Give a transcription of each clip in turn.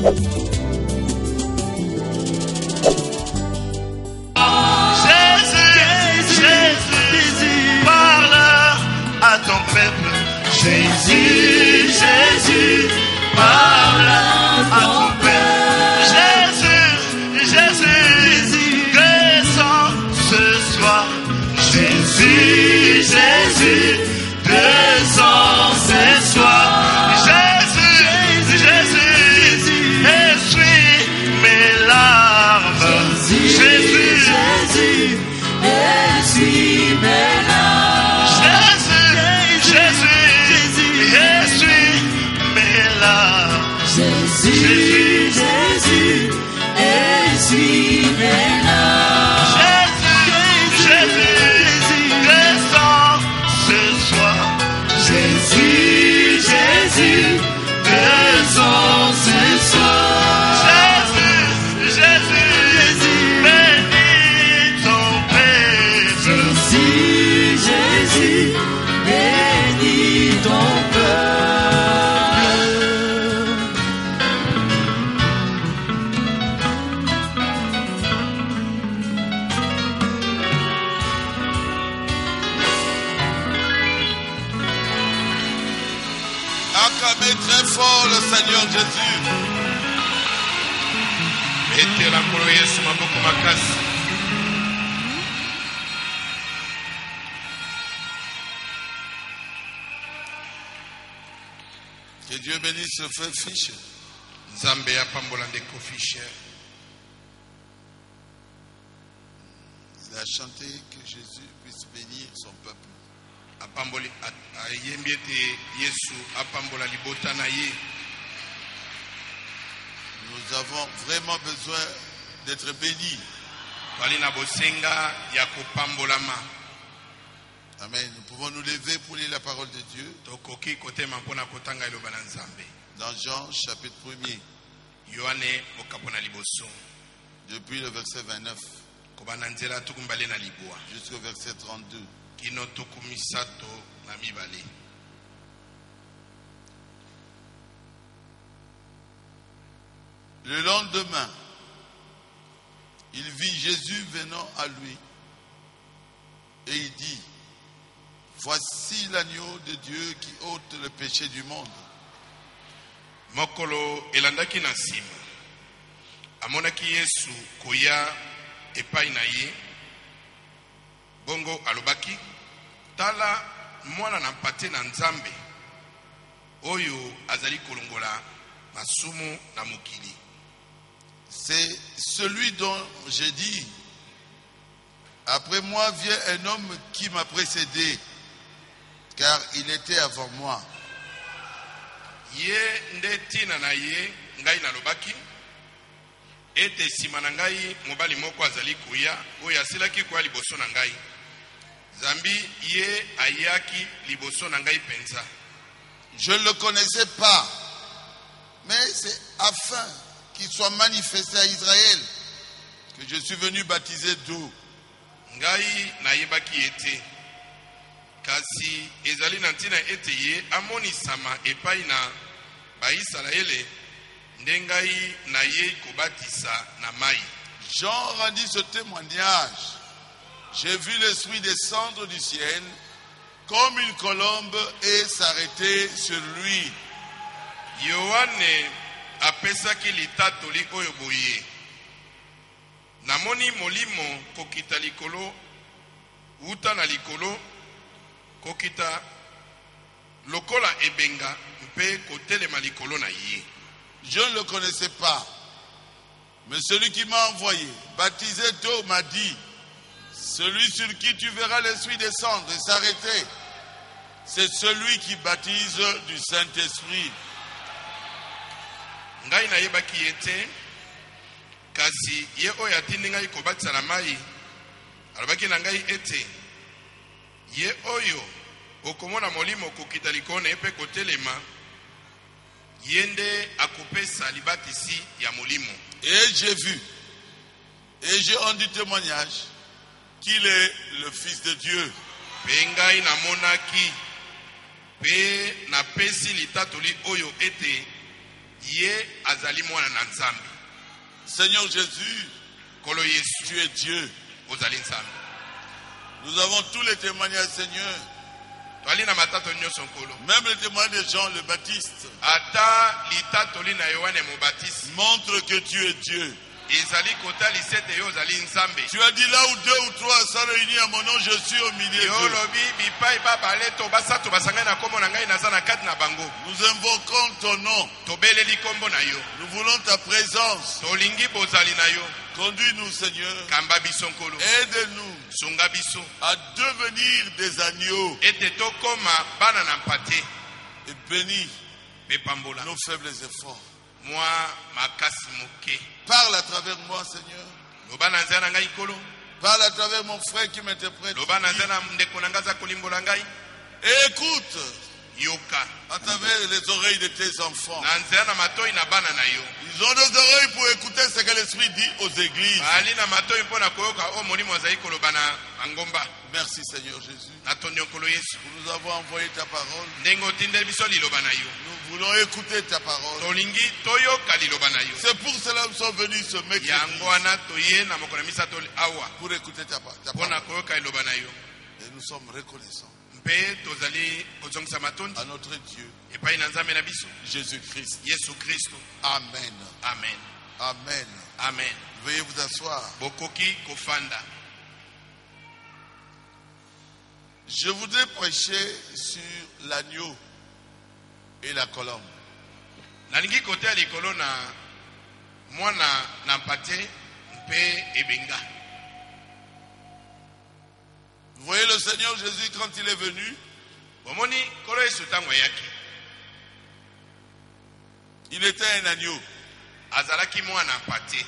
Jésus, Jésus, parle à ton peuple. Jésus, Jésus, descends ce soir. Jésus, Jésus, descends ce soir. Jésus, Jésus, essuie mes larmes. Jésus, Jésus, essuie mes larmes. Jésus, Jésus, essuie mes larmes. Jésus, Jésus, descends ce soir. Jésus, Jésus, descends ce soir. Jésus, Jésus, bénis ton peuple. Jésus, Jésus, bénis ton peuple. Acclamez très fort le Seigneur Jésus. Mettez la mkono Yesu maboko makasi. Que Dieu bénisse le frère Fischer. Nzambe apambola ndeko Fischer. Il a chanté que Jésus puisse bénir son peuple. Apamboli ayembi ete Yesu apambola libota na ye. Nous avons vraiment besoin d'être bénis. Bali na bosenga ya kopambolama. Amen. Nous pouvons nous lever pour lire la parole de Dieu. Tokoki kotema mpona kotanga eloba na Nzambe. Dans Jean chapitre 1er. Yohane okapona liboso. Depuis le verset 29. Kobana nzela tukumbale na libwa. Jusqu'au verset 32. Kino tokumisato na mibale. Le lendemain, il vit Jésus venant à lui et il dit: voici l'agneau de Dieu qui ôte le péché du monde. Mokolo elandaki na nsima. Amonaki Yesu koya epai na ye. Bongo alobaki, tala mwana na mpate na Nzambe oyo azali kolongola masumu na mokili. C'est celui dont j'ai dit: après moi vient un homme qui m'a précédé, car il était avant moi. Ye nde tina na ye ngai nalobaki ete sima na ngai mobali moko azali koya oyo asilaki koya liboso na ngai. Zambi ye ayaki liboso na ngai penza. Je ne le connaissais pas, mais c'est afin qu'il soit manifesté à Israël que je suis venu baptiser d'eau. Ngai nayebaki ete kasi ezali na ntina ete ye amonisama epai na baisraele nde ngai na ye kobatisa na mai. Jean rendit ce témoignage: j'ai vu l'Esprit descendre du ciel comme une colombe et s'arrêter sur lui. Yohane apesaki litatoli oyo boye: namoni molimo kokita likolo uta na likolo kokita lokola ebenga mpe kotelema likolo na ye. Je ne le connaissais pas, mais celui qui m'a envoyé baptisé d'eau m'a dit: celui sur qui tu verras l'Esprit descendre et s'arrêter, c'est celui qui baptise du Saint-Esprit. Ngai na yebaki ete kasi ye oyo atindi ngai kobatisa na mai alobaki na ngai ete ye oyo okomona molimo kokita likolo na ye mpe kotelema ye nde akopesa libatisi ya molimo. Et j'ai vu et j'ai rendu témoignage qu'il est le Fils de Dieu. Pe ngai namonaki pe napesi litatoli oyo ete ye azali mwana na nzambe. Seigneur Jésus, Kolo Yesu tu es Dieu. ozali nzambe. Nous avons tous les témoignages, Seigneur. Toali na matato nyonso nkolo. Même le témoignage de Jean le Baptiste Ata litatoli na Yohane Mobaptiste montre que tu es Dieu. ezali kota lisete yo ozali nzambe. Tu as dit là où 2 ou 3 sont réunis à mon nom, je suis au milieu Yo d'eux. lobi bipai babale to basato basanga na kombo na ngai naza na kati na bango. Nous invoquons ton nom. Tobeleli kombo na yo. Nous voulons ta présence. Tolingi bozali na yo. Conduis-nous, Seigneur. Kamba biso nkolo. Aide-nous Sunga biso. à devenir des agneaux Ete tokoma bana na mpate. et bénis Bepambola. nos faibles efforts. Moi makasi moke. Parle à travers moi, Seigneur. Loba na nzela ngai kolo. Parle à travers mon frère qui m'interprète. Loba na nzela ndeko na ngaza kolimbola ngai. Et écoute Yoka. à travers les oreilles de tes enfants. Na nzela na matoi na bana na yo. Ils ont des oreilles pour écouter ce que l'Esprit dit aux églises. Ali na matoi mpona koyoka o molimo azali koloba na angomba. Merci, Seigneur Jésus. Na tondi nkolo Yesu. Pour nous avoir envoyé ta parole. Ndenge otindeli biso liloba na yo. Nous voulons écouter ta parole. Tolingi toyoka liloba na yo. C'est pour cela que nous sommes venus ce mercredi. Yango wana toye na mokolo misato awa. Pour écouter ta Mpona parole. koyoka liloba na yo. Et nous sommes reconnaissants Mpe tozali kozongisa matondi. à notre Dieu, Epai na nzambe na biso. Jésus-Christ. Yesu Kristo. Amen. Amen. Amen. Amen. Veuillez vous asseoir. Bokoki kofanda. Je voudrais prêcher sur l'agneau et la colombe. Nalingi kote ya likolo na mwana na mpate mpe ebenga. Vous voyez le Seigneur Jésus quand il est venu, Bomoni kolo Yesu tango yaki. il était un agneau. Azalaki mwana mpate.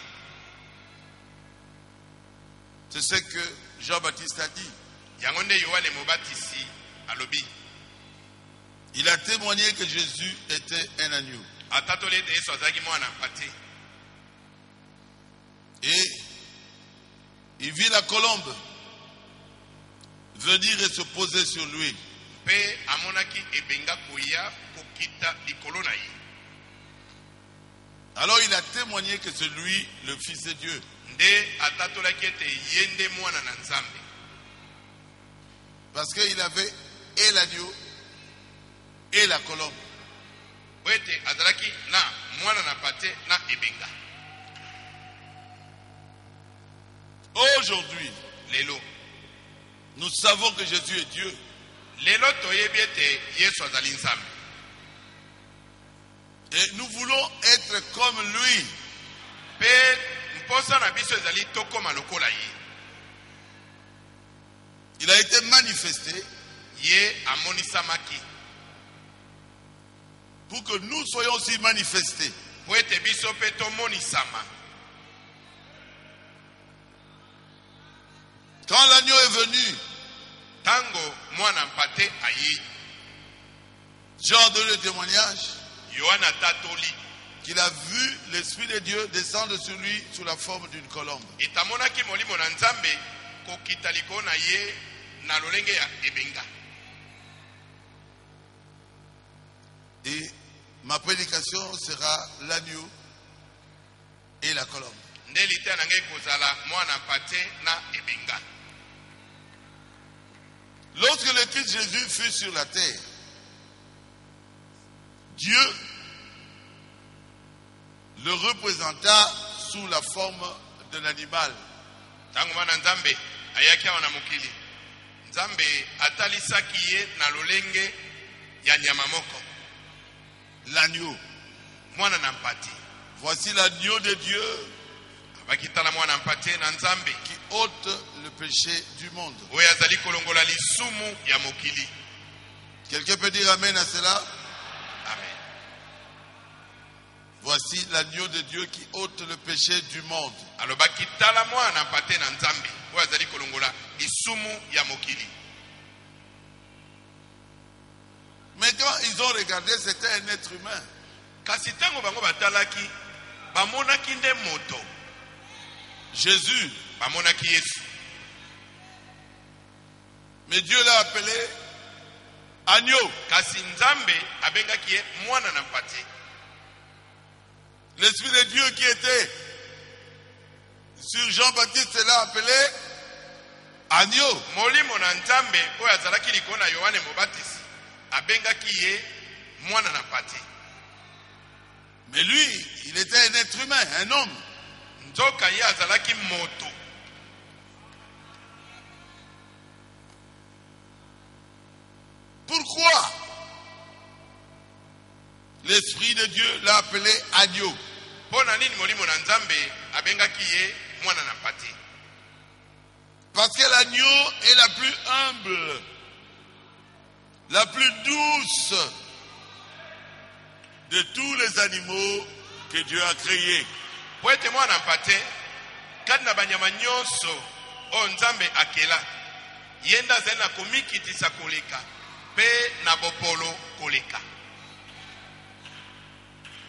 C'est ce que Jean-Baptiste a dit. Yango nde Yohane Mobatisi alobi. Il a témoigné que Jésus était un agneau. Atatoli ete Yesu azalaki mwana mpate. Et il vit la colombe venir et se poser sur lui. Mpe amonaki ebenga koya kokita likolo na ye. Alors il a témoigné que c'est lui le Fils de Dieu. Nde atatolaki ete ye nde mwana na nzambe. Parce qu'il avait et l'agneau et la colombe. Po ete azalaki na mwana na mpate na ebenga. Aujourd'hui, Lelo. nous savons que Jésus est Dieu. Lelo toyebi ete Yesu azali nzambe. Et nous voulons être comme lui. Mpe mposa na biso ezali tokoma lokola ye. Il a été manifesté Ye amonisamaki. pour que nous soyons aussi manifestés. Po ete biso mpe tomonisama. Quand l'agneau est venu, Tango mwana mpate aye. Jean donne le témoignage Yohana tatoli. qu'il a vu l'Esprit de Dieu descendre sur lui sous la forme d'une colombe. Etamonaki molimo na nzambe kokita likolo na ye na lolenge ya ebenga. Et ma prédication sera l'agneau et la colombe. Nde lita na ngai kozala mwana mpate na ebenga. Lorsque le Christ Jésus fut sur la terre, Dieu le représenta sous la forme d'un animal. Tango mwana nzambe ayaki awa na mokili. Nzambe atalisaki ye na lolenge ya nyama moko. L'agneau. Mwana na mpate. Voici l'agneau de Dieu Abakitala mwana mpate na nzambe. qui ôte le péché du monde. Oyo azali kolongola lisumu ya mokili. Quelqu'un peut dire amen à cela? Amen. Voici l'agneau de Dieu qui ôte le péché du monde. Alobaki tala mwana mpate na nzambe. Oyo azali kolongola lisumu ya mokili. Mais quand ils ont regardé, c'était un être humain. Kasi tango bango batalaki bamonaki nde moto. Jésus. Bamonaki Yesu. Mais Dieu l'a appelé agneau. Kasi nzambe abengaki ye mwana na mpate. L'Esprit de Dieu qui était sur Jean-Baptiste l'a appelé agneau. molimo na nzambe oyo azalaki likolo na yohane mobatisi abengaki ye mwana na mpate. Mais lui, il était un être humain, un homme. nzoka ye azalaki moto. Pourquoi l'Esprit de Dieu l'a appelé agneau? mpo na nini molimo na nzambe abengaki ye mwana na mpate? Parce que l'agneau est la plus humble, la plus douce de tous les animaux que Dieu a créés. po ete mwana na mpate kati na banyama nyonso oyo nzambe akela ye nde azali na komikitisa koleka mpe na bopolo koleka.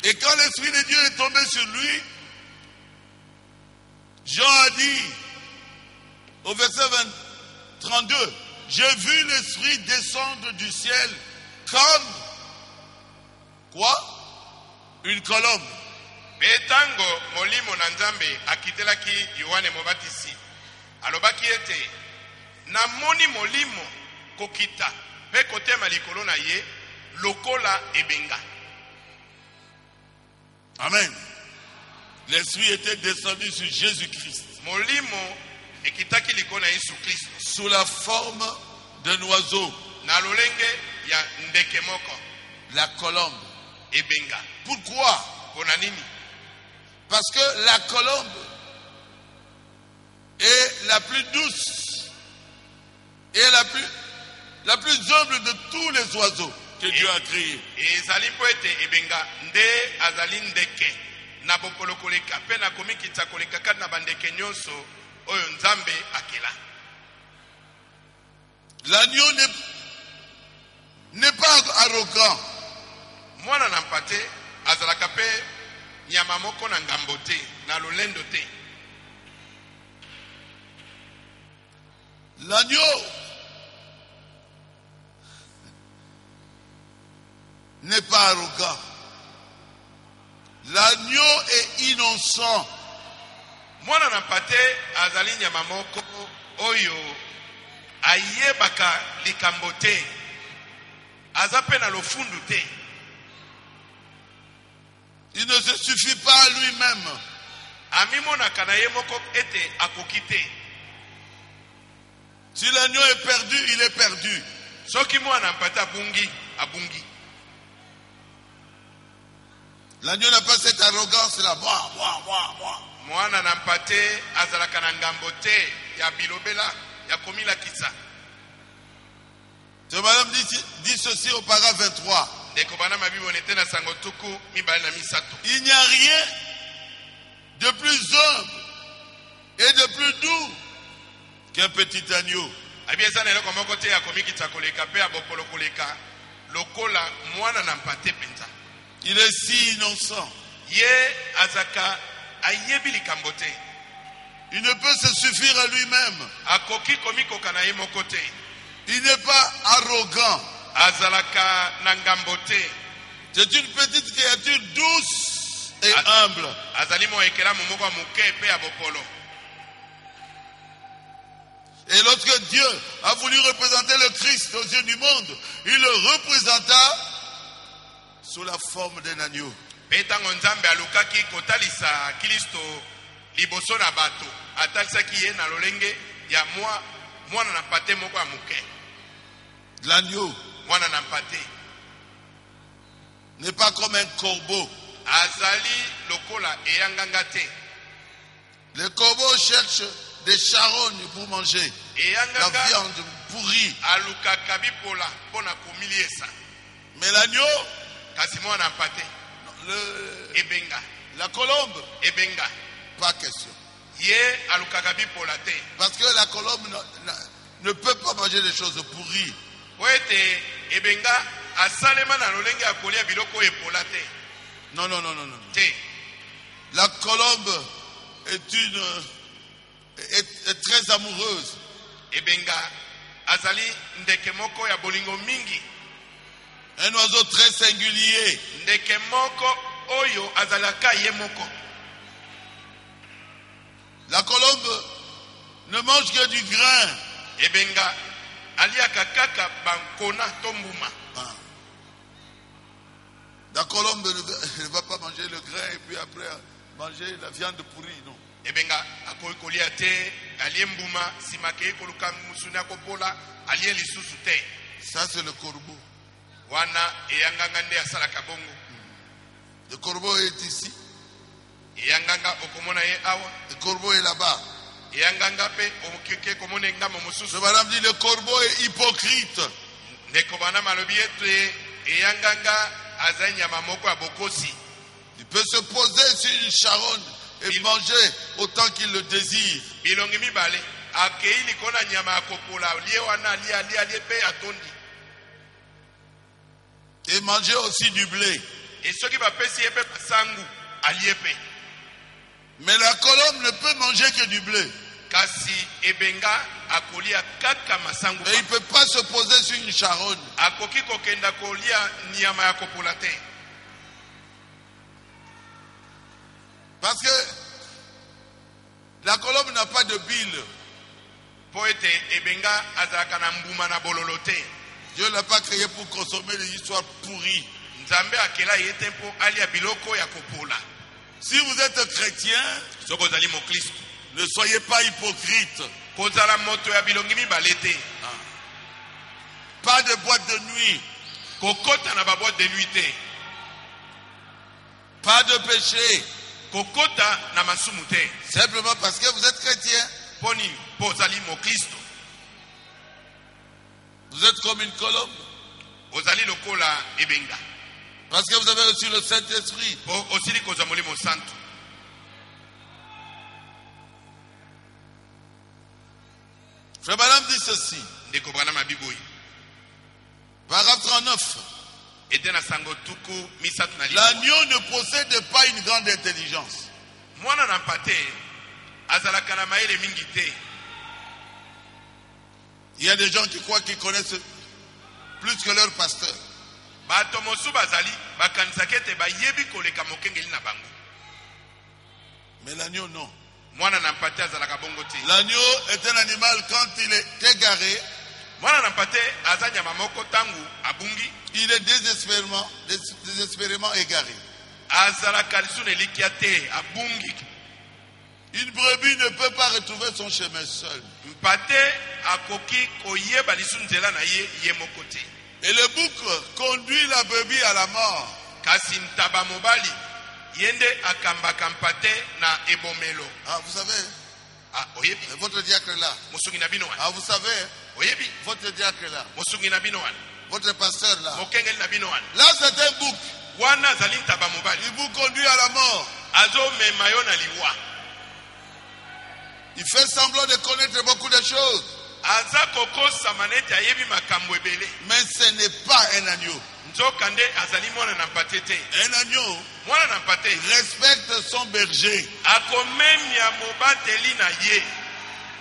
Et quand l'Esprit de Dieu est tombé sur lui, Jean a dit au verset 32, j'ai vu l'Esprit descendre du ciel comme quoi? Une colombe. mpe ntango molimo na nzambe akitelaki yohane mobatisi alobaki ete namoni molimo kokita mpe kotema likolo na ye lokola ebenga. Amen. L'Esprit était descendu sur Jésus-Christ molimo ekitaki likolo na yesu kristo sous la forme d'un oiseau, na lolenge ya ndeke moko la colombe. ebenga. Pourquoi? mpo na nini? Parce que la colombe est la plus douce et la plus humble de tous les oiseaux que Dieu a créés. ezali mpo ete ebenga nde azali ndeke na bopolo koleka mpe na komikitisa koleka kati na bandeke nyonso oyo nzambe akela. L'agneau n'est pas arrogant. mwana na mpate azalaka mpe nyama moko na ngambo te na lolendo te. L'agneau n'est pas arrogant. L'agneau est innocent. mwana na mpate azali nyama moko oyo ayebaka likambo te aza mpe na lofundu te. Il ne se suffit pas à lui-même. amimonaka na ye moko ete akoki te. Si l'agneau est perdu, il est perdu. soki mwana na mpate abungi abungi. L'agneau n'a pas cette arrogance-là. Moi. mwana na mpate azalaka na ngambo te ya bilobela ya komilakisa. Ce madame dit ceci au paragraphe 23. ndeko bana mabibone te na sango tuku mibale na misato. Il n'y a rien de plus humble et de plus doux qu'un petit agneau. abi eza na eloko moko te ya komikitisa koleka mpe ya bopolo koleka lokola mwana na mpate mpenza. Il est si innocent. ye azaka ayebi likambo te. Il ne peut se suffire à lui-même. akoki komikoka na ye moko te. Il n'est pas arrogant. azalaka na ngambo te. C'est une petite créature douce et humble. azali mo ekelamu moko ya moke mpe ya bopolo. Et lorsque Dieu a voulu représenter le Christ aux yeux du monde, il le représenta sous la forme d'un agneau. mpe ntango nzambe alukaki kotalisa kristo liboso na bato atalisaki ye na lolenge ya mwana na mpate moko ya moke. L'agneau mwana na mpate n'est pas comme un corbeau. azali lokola eyanganga te. Les corbeaux cherchent des charognes pour manger, la eyanganga viande pourrie. alukaka bipola mpo na komiliesa. Mais l'agneau, kasi mwana na mpate ebenga la colombe, ebenga pas question. ye alukaka bipola te. Parce que la colombe ne peut pas manger des choses pourries. po ete ebenga asalema na lolenge ya kolia biloko oyo epola te. Non. te La colombe est très amoureuse. ebenga azali ndeke moko ya bolingo mingi. Un oiseau très singulier. ndeke moko oyo azalaka ye moko. La colombe ne mange que du grain. Ebenga aliaka kaka bankona tombuma. La colombe ne va pas manger le grain et puis après manger la viande pourrie, non. Ebenga akokolia te aliembuma simake koluka musuna kopola alie lisusu te. Ça c'est le corbeau. Wana eyanganga nde asalaka bongo. Le corbeau est ici. Eyanganga okomona ye awa. Le corbeau est là-bas. Eyanganga pe omukeke komona ngamo mususu. Le madame dit le corbeau est hypocrite. Ndeko bana malobi etu eyanganga azanya mamoko abokosi. Il peut se poser sur une charogne et manger autant qu'il le désire. Bilongi mibale akeili kona nyama akopola lie wana lie pe atondi. Et manger aussi du blé. Et ceux qui va pesi epe sangu aliepe. Mais la colombe ne peut manger que du blé. Kasi ebenga akolia kaka masangu. Et il ne peut pas se poser sur une charogne. Akoki kokenda kolia nyama ya kopola te. Parce que la colombe n'a pas de bile. Poete ebenga azaka na mbuma na bololo te. Dieu ne l'a pas créé pour consommer des histoires pourries. Nzambe akela yete mpo alia biloko ya kopola. Si vous êtes chrétien, Soko zali mo Kristo. ne soyez pas hypocrite. Kozala moto ya bilongi mibale te. Pas de boîte de nuit. Kokota na ba boîte de nuit te. Pas de péché. Kokota na masumu te. Simplement parce que vous êtes chrétien. Poni pozali mo Kristo. Vous êtes comme une colombe. Ozali lokola ebenga. Parce que vous avez reçu le Saint-Esprit. Po osili kozamoli mo santo. Frère Madame dit ceci. Ndeko bana mabiboyi. Paragraphe 39. Ete na sango tuku misatu na libo. L'agneau ne possède pas une grande intelligence. Mwana na mpate azalaka na maele mingi te. Il y a des gens qui croient qu'ils connaissent plus que leur pasteur. Bato mosu bazali bakanisa kete bayebi koleka mokengeli na bango. Mais l'agneau non. Mwana na mpate azalaka bongo te. L'agneau est un animal quand il est égaré. Mwana na mpate azanya mamoko tangu abungi. Il est désespérément égaré. Azalaka lisune likia te abungi. Une brebis ne peut pas retrouver son chemin seul. Mpate akoki koyeba lisu nzela na ye moko te. Et le bouc conduit la brebis à la mort. Kasi ntaba mobali yende akambaka mpate na ebomelo. Ah, vous savez, Oyebi votre diacre là. mosungi na bino wana. Ah, vous savez, Oyebi votre diacre là. mosungi na bino wana. Votre pasteur là. Mokengeli na bino wana. Là, c'est un bouc. Wana azali ntaba mobali. Il vous conduit à la mort. Azo mema yo na liwa. Il fait semblant de connaître beaucoup de choses. Aza koko samanete ayebi makambo ebele. Mais ce n'est pas un agneau. Nzokande azali mwana na mpate te. Un agneau Mwana na mpate respecte son berger. akomemia mobateli na ye.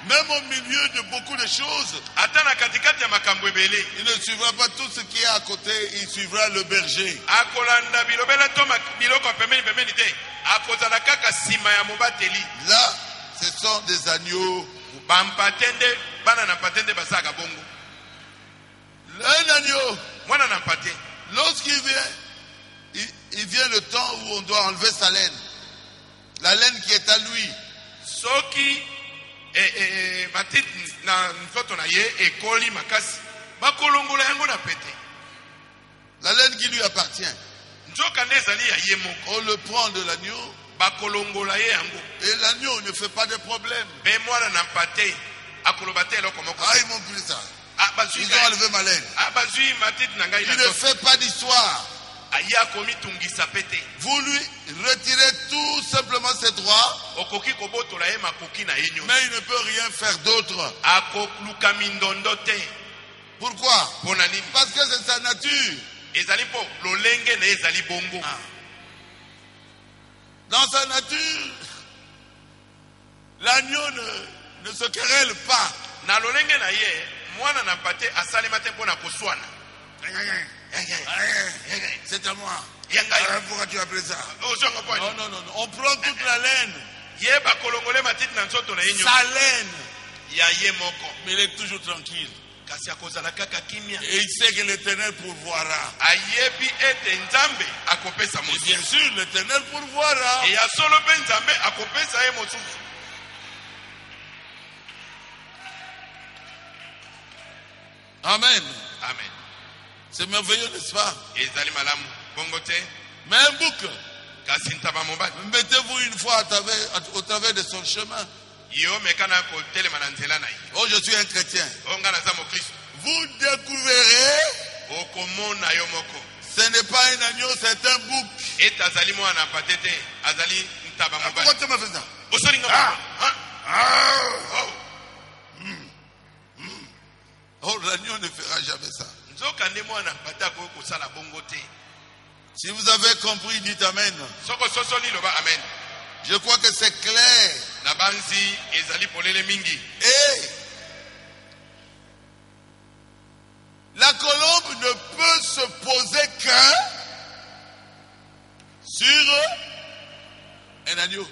Même au milieu de beaucoup de choses, Ata na katikati ya makambo ebele. il ne suivra pas tout ce qui est à côté, il suivra le berger. Akolanda bilobela to biloko pembeni te. Akozala kaka sima ya mobateli. Là, ce sont des agneaux. Bampatende bana na patende basaka bongo. Un agneau, Mwana na mpate lorsqu'il vient, il vient le temps où on doit enlever sa laine. La laine qui est à lui. soki matiti na nzoto na ye ekoli makasi bakolongola yango na pete. La laine qui lui appartient. Nzokande ezali ya ye moko. On le prend de l'agneau Bakolongola ye yango. et l'agneau ne fait pas de problème. Be mwana na mpate akoloba te eloko moko. Ah, ils m'ont pris ça. Bazui Ils ont enlevé ma laine. bazui matiti na ngai na Il ne nzoto. fait pas d'histoire. Aye akomitungisa pete. Vous lui retirez tout simplement ses droits, Okoki kobotola ye makoki na ye nyonso. mais il ne peut rien faire d'autre. Akoluka mindondo te. Pourquoi? Mpona nini? Parce que c'est sa nature. Ezali mpo lolenge na ye ezali bongo. Dans sa nature, l'agneau ne se querelle pas. Na lolenge na ye mwana na mpate asalema te mpona koswana. C'est à moi. Pourquoi tu as appelé ça? ozonga pwani Non, non, non, non. On prend toute la laine. yeba kolongole matiti na nzoto na yenyo Sa laine. ya ye moko Mais il est toujours tranquille. kasi akozala kaka kimia Et il sait que l'Éternel pourvoira. ayebi ete nzambe akopesa Et mosusu bien sûr, l'Éternel pourvoira. eya solo mpe nzambe akopesa ye mosusu. Amen. Amen. C'est merveilleux, n'est-ce pas? ezali malamu bongo te Mais un bouc, kasi ntaba mobali mettez-vous une fois au travers de son chemin. yo mekana kotelema na nzela na ye Oh, je suis un chrétien. oyo nga naza mokristo Vous découvrirez, okomona yo moko ce n'est pas un agneau, c'est un bouc. ete azali mwana pate te azali ntaba Pourquoi mobali tu m'as fait ça? osolinga Oh, l'agneau ne fera jamais ça. nzoka nde mwana pate akoki kosala bongo te. Si vous avez compris, dites Amen. soko sosoli loba amen. Je crois que c'est clair. na banzi ezali polele mingi. Et la colombe ne peut se poser qu'un sur un agneau.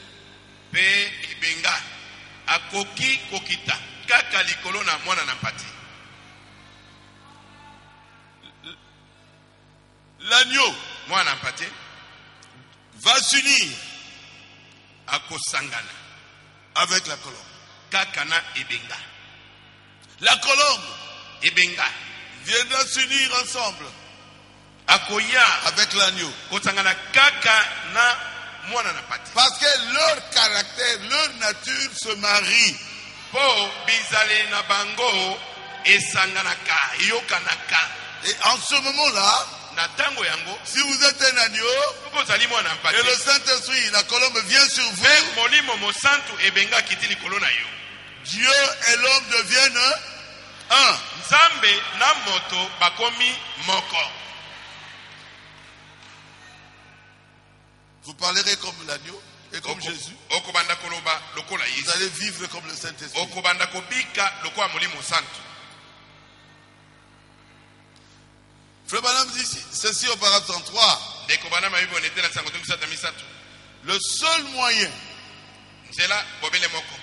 Pe ibenga akoki kokita kaka likolo na mwana na mpati. L'agneau mwana na mpati va s'unir akosangana avec la colombe. kaka na ibenga. La colombe Ibenga viendra s'unir ensemble akoya avec l'agneau. kosangana kaka na mwana na mpati. Parce que leur caractère, leur nature se marie. Po bizale na bango esanganaka yokanaka. Et en ce moment-là, na tango yango si vous êtes un agneau kozali mwana na mpati et le Saint-Esprit, la colombe vient sur vous, pe molimo mosantu ebenga kiti likolo na yo. Dieu et l'homme deviennent un. Nzambe na moto bakomi moko. Vous parlerez comme l'agneau et comme Jésus. Okobanda koloba lokola Vous Yesu. allez vivre comme le Saint-Esprit. Okobanda kobika lokola molimo santu. Frère Branham dit ceci au paragraphe 33. Ndeko bana mayibo nete na sango tumisata misatu. Le seul moyen Nzela bobele moko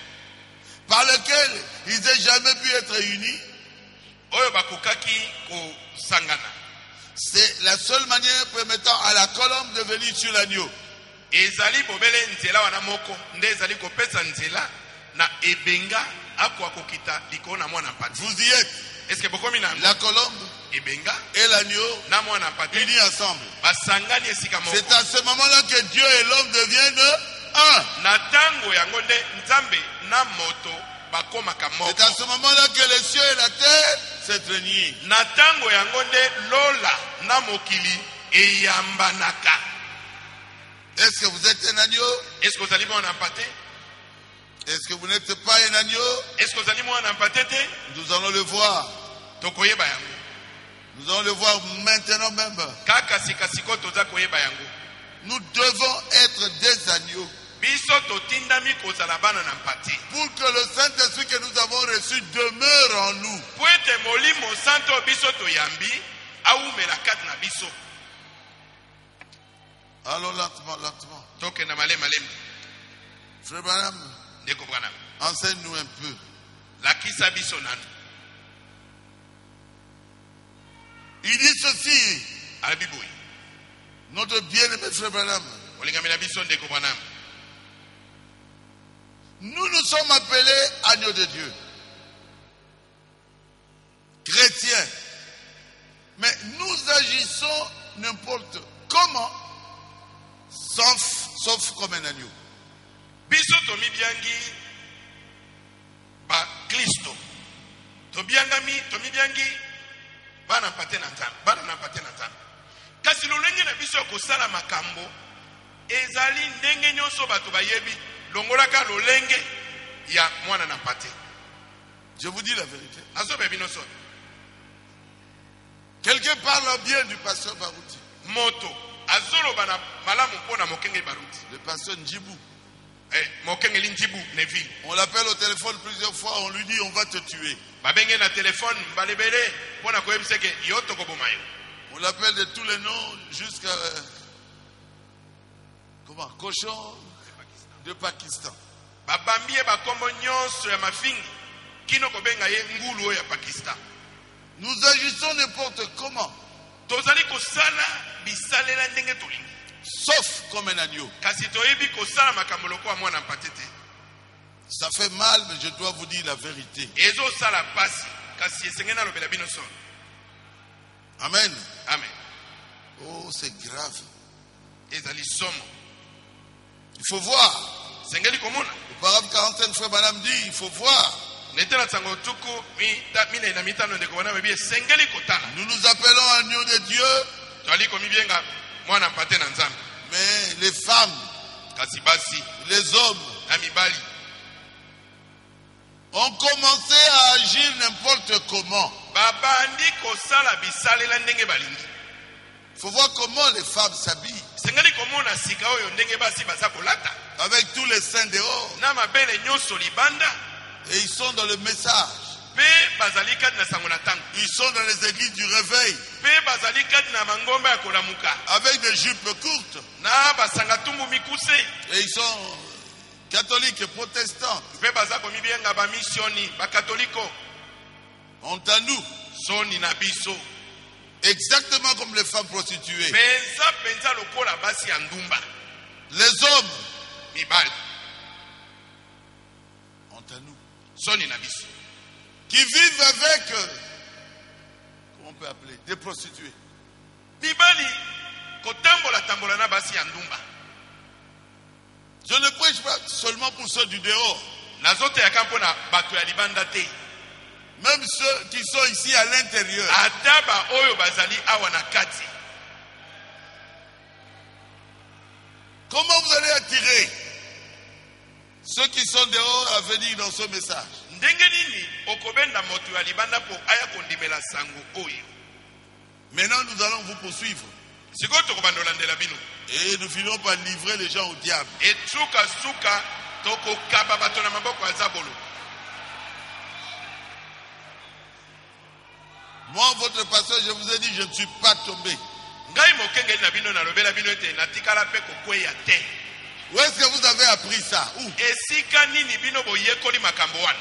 par lequel ils n'aient jamais pu être unis, oyo bakokaki ko sangana. c'est la seule manière permettant à la colombe de venir sur l'agneau. Ezali bobele nzela wana moko nde ezali kopesa nzela na ebenga akwa kokita likolo na mwana mpati. Vous y êtes. Est-ce que bokomi na La colombe ebenga et l'agneau na mwana mpati unis ensemble. basangani esika moko. C'est à ce moment-là que Dieu et l'homme deviennent un. Na tango yango nde nzambe na moto bakomaka moko. C'est à ce moment-là que les cieux et la terre s'étreignent. Na tango yango nde lola na mokili eyambanaka. Est-ce que vous êtes un agneau? Est-ce que ozali mwana mpate? Est-ce que vous n'êtes pas un agneau? Est-ce que ozali mwana mpate te? Nous allons le voir. Tokoyeba yango. Nous allons le voir maintenant même. Kaka sikasiko toza koyeba yango. Nous devons être des agneaux Biso totindami kozala bana na mpati. pour que le Saint-Esprit que nous avons reçu demeure en nous. Po ete molimo santo biso toyambi awumela kati na biso. Allons lentement, lentement. Tokenda malema. Frère Branham, Ndeko Branham. enseigne-nous un peu. Lakisa biso nanu. Il dit ceci, Albiboui. notre bien-aimé frère Branham. Olingami na biso Ndeko Branham. Nous sommes appelés agneaux de Dieu, chrétiens. Mais nous agissons n'importe comment, sauf comme un agneau. Biso tomibiangi ba Kristo. Tomibiangi bana mpate na nzambe. Bana na mpate na nzambe. Kasi lolenge na biso kosala makambo ezali ndenge nyonso bato bayebi longolaka lolenge ya mwana na mpate. Je vous dis la vérité. Azobe binoso. Quelqu'un parle bien du pasteur Barouti. Moto azolo bana malamu mpona mokenge baruti. Le pasteur Njibou. Mokenge linjibu nevi. On l'appelle au téléphone plusieurs fois, on lui dit on va te tuer. Babenge na téléphone balebele mpona koyebiseke yo tokobomayo. On l'appelle de tous les noms jusqu'à Comment? Cochon de Pakistan. babambie bakombo nyonso ya mafingi kino kobenga ye ngulu oyo ya Pakistan. Nous agissons n'importe comment, Tozali kosala bisalela ndenge tolingi. sauf comme un agneau. Kasi toyebi kosala makambo lokola mwana mpate te. Ça fait mal, mais je dois vous dire la vérité. Ezo sala pasi kasi esengeli nalobela bino solo. Amen. Amen. Oh, c'est grave. Ezali somo. Il faut voir. Sengeli komona. Le paragraphe 41, frère Madame dit, il faut voir. Netela tsango tuku mina na mitano ndeko bana bebi sengeli kotala. Nous nous appelons agneaux de Dieu, Twali komi bienga mwana mpate na nzambe. mais les femmes, Kasi basi les hommes na mibali ont commencé à agir n'importe comment. babandi kosala bisalela ndenge balingi. Il faut voir comment les femmes s'habillent, Sengeli komona sika oyo ndenge basi baza kolata. avec tous les seins dehors. Na mabele nyonso libanda Et ils sont dans le message. pe bazali kati na sango na tango. Ils sont dans les églises du réveil, Pe bazali kati na mangomba ya kolamuka. avec des jupes courtes. Na basanga tumbu mikuse. Et ils sont catholiques et protestants. Pe baza komi bienga ba misioni ba katoliko. Honte à nous. Soni na biso. Exactement comme les femmes prostituées. Penza lokola basi ya ndumba. Les hommes, Mibali. honte à nous, Soni na biso. qui vivent avec, comment on peut appeler, des prostituées. Mibali kotambola na basi ya ndumba. Je ne prêche pas seulement pour ceux du dehors. Nazote ya kampo na bato ya libanda te. Même ceux qui sont ici à l'intérieur. Ataba oyo bazali awa na kati. Comment vous allez attirer ceux qui sont dehors à venir dans ce message? Ndenge nini okobenda moto ya libanda po aya kondimela sango oyo. Maintenant, nous allons vous poursuivre. Siko tokobandolandela bino. Et nous finirons par livrer les gens au diable. Etsuka suka tokokaba bato na maboko ya zabolo. Moi, votre pasteur, je vous ai dit, je ne suis pas tombé. Ngai mokengeli na bino na lobela bino ete natikala pe kokweya te. Où est-ce que vous avez appris ça? Où? Esika nini bino boyekoli makambo wana.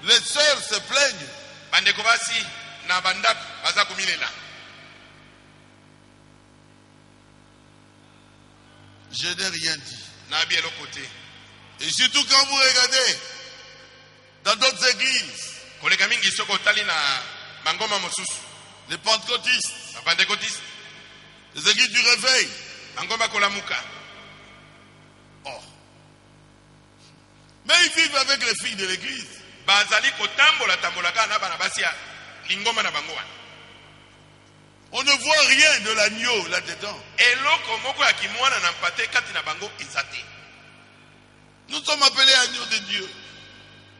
Les sœurs se plaignent. Bandeko basi na bandako baza komilela. Je n'ai rien dit. Na bielo côté. Et surtout quand vous regardez dans d'autres églises, Koleka mingi soko tali na mangoma mosusu. les pentecôtistes, Ba pentecôtiste, les églises du réveil. mangoma kolamuka. Oh. Mais ils vivent avec les filles de l'église. Bazali kotambola tambolaka na bana basi ya lingoma na bango wana. On ne voit rien de l'agneau là-dedans. Eloko moko ya kimwana na mpate kati na bango ezate. Nous sommes appelés agneaux de Dieu.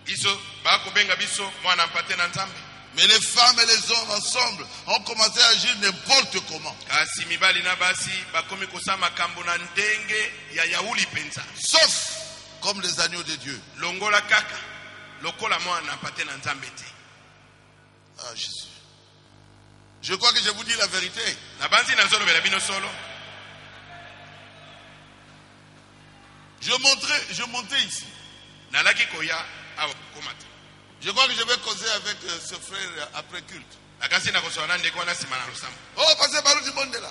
Biso ba kobenga biso mwana mpate na nzambe. Mais les femmes et les hommes ensemble ont commencé à agir n'importe comment. Kasi mibali na basi bakomi kosala makambo na ndenge ya yauli penza. Sauf comme les agneaux de Dieu. Longola kaka lokola mwana mpate na nzambe te. Ah, Jésus. Je crois que je vous dis la vérité. Na banzi na zolo bela bino solo. Je montais ici. Nalaki koya awa komata. Je crois que je vais causer avec ce frère après culte. Akasi na kosola na ndeko na sima na lusamba. Oh, parce que Baruti Bondela.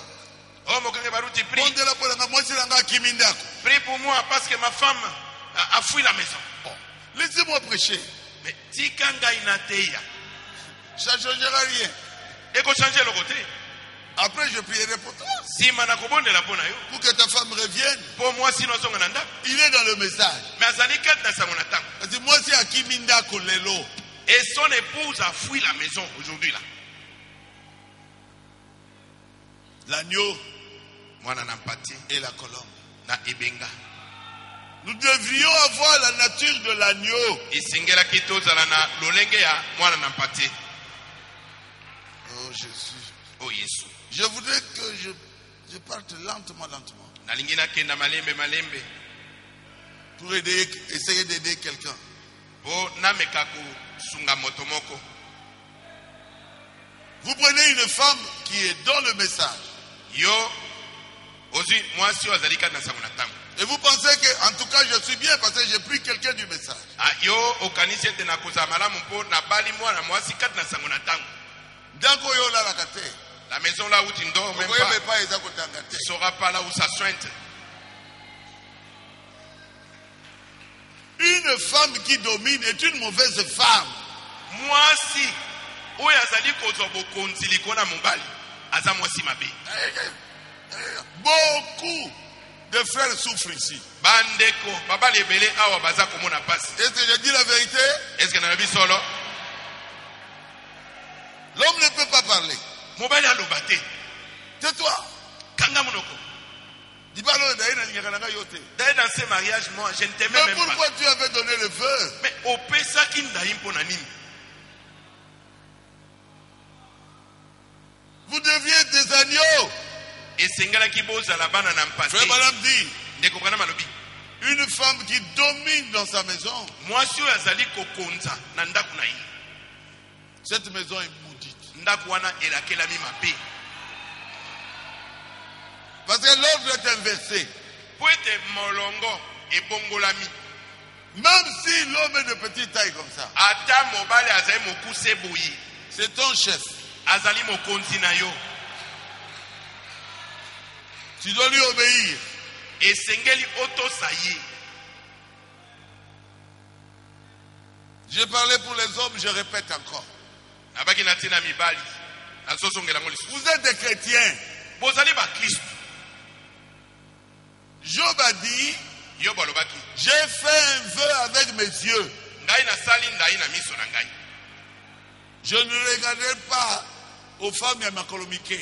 Oh mokenge baruti prie. Bondela pour la moitié de Kimindako. Prie pour moi parce que ma femme a fui la maison. Oh, laissez-moi prêcher. Mais tika ngai na teya. Ça ne changera rien. Eko changer le côté. Après, je prierai pour toi. Sima na kobondela pona yo. Pour que ta femme revienne. Pour moi sino zonga na ndako. Il est dans le message. Mais azali kat na sango na tango. Parce que moi, c'est à Kimindako Lelo. Et son épouse a fui la maison aujourd'hui là. L'agneau Mwana na mpati et la colombe. na ebenga. Nous devrions avoir la nature de l'agneau. Isingela kitozala na lolenge ya mwana na mpati. Oh Jésus. Oh Yesu. Je voudrais que je parte lentement. Nalingi na kenda malembe malembe. Pour essayer d'aider quelqu'un. Po nameka kusunga moto moko. Vous prenez une femme qui est dans le message. Yo ozwi mwasi oyo azali kati na sango na ntango. Et vous pensez que, en tout cas, je suis bien parce que j'ai pris quelqu'un du message. Yo okanisi ete nakozala malamu mpo nabali mwana mwasi kati na sango na ntango. Ndako yo la rakate. La maison là où tu ne dors même pas, tu ne sauras pas là où ça sointe. Une femme qui domine est une mauvaise femme. Mwasi oyo azali kozwa bokonzi likona mobali aza mwasi mabe. Beaucoup de frères souffrent ici. Bandeko baba lebele awa baza komona pasi. Est-ce que je dis la vérité? Est-ce que na lobi solo? L'homme ne peut pas parler. Mobali alobate. Tais-toi. Kanga monoko. D'ailleurs dans ce mariage, moi je ne t'aimais même pas. Mais pourquoi tu avais donné le feu? Mais au pesa kindaim ponanini. Vous deviez des agneaux. Et sengala kiboza la bana na mpasi. Frère Madame dit. Ndekokana malobi. Une femme qui domine dans sa maison. Mwasi oyo azali kokonza na ndaku na ye. Cette maison est maudite. Ndaku wana elakelami mabe. Parce que l'ordre est inversé. Poete molongo et bongolami. Même si l'homme est de petite taille comme ça. Ata mobali azali mokuse boyi. C'est ton chef. Azali mokonzi na yo. Tu dois lui obéir. Et sengeli oto saye. J'ai parlé pour les hommes, je répète encore. Vous êtes des chrétiens. Job a dit, j'ai fait un vœu avec mes yeux. Je ne regarderai pas aux femmes et makolomike.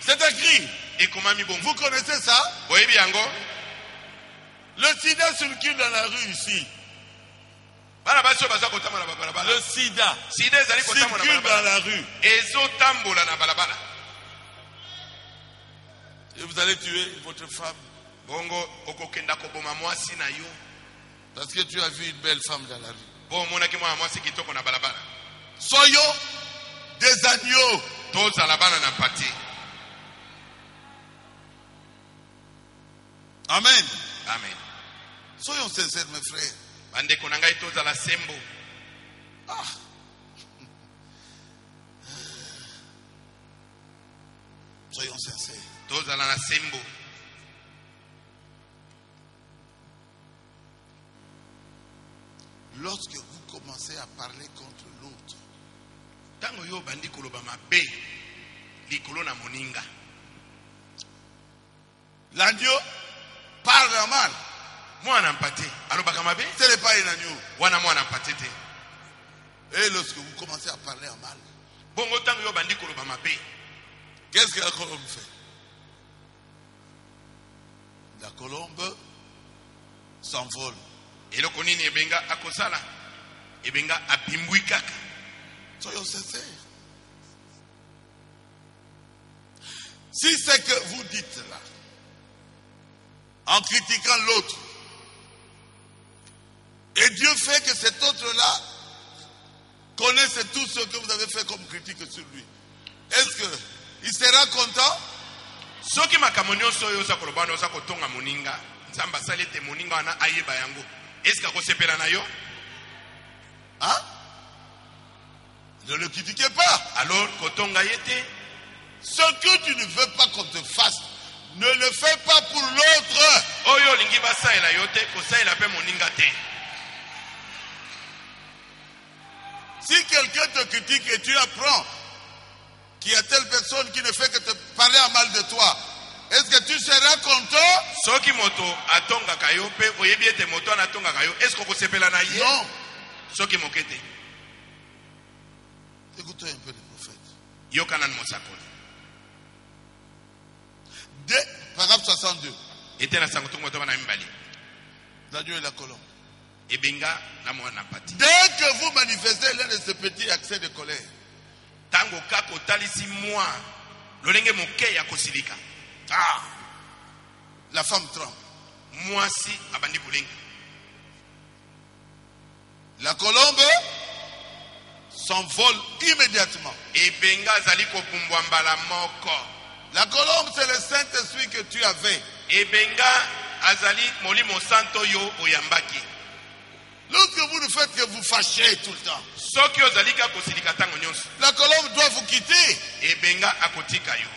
C'est écrit. Vous connaissez ça? Le sida circule dans la rue ici. Le sida circule dans la rue. Et vous allez tuer votre femme. Parce que tu as vu une belle femme dans la rue. Soyons des agneaux. Amen. Amen. Soyons sincères, mes frères. Ah. Soyons sincères. Lorsque vous commencez à parler contre l'autre, l'agneau parle mal. Ce n'est pas un agneau. Et lorsque vous commencez à parler en mal, qu'est-ce que la colombe fait? La colombe s'envole. Soyons sincères. Si c'est que vous dites là, en critiquant l'autre, et Dieu fait que cet autre-là connaisse tout ce que vous avez fait comme critique sur lui, est-ce qu'il sera content? Hein? Ne le critiquez pas. Alors, ce que tu ne veux pas qu'on te fasse, ne le fais pas pour l'autre. Si quelqu'un te critique et tu apprends qu'il y a telle personne qui ne fait que te parler en mal de toi, est-ce que tu seras content? Non. Écoutez un peu le prophète. Paragraphe 62. L'agneau et la colombe. Dès que vous manifestez l'un de ces petits accès de colère, la femme tremble. La colombe s'envole immédiatement. ebenga azali kopumbwa mbala moko. La colombe, c'est le Saint-Esprit que tu avais. Ebenga azali molimo santo yo oyambaki. Lorsque vous ne faites que vous fâcher tout le temps, Soki ozali ka kosilika tango nyonso. la colombe doit vous quitter. Ebenga akotika yo.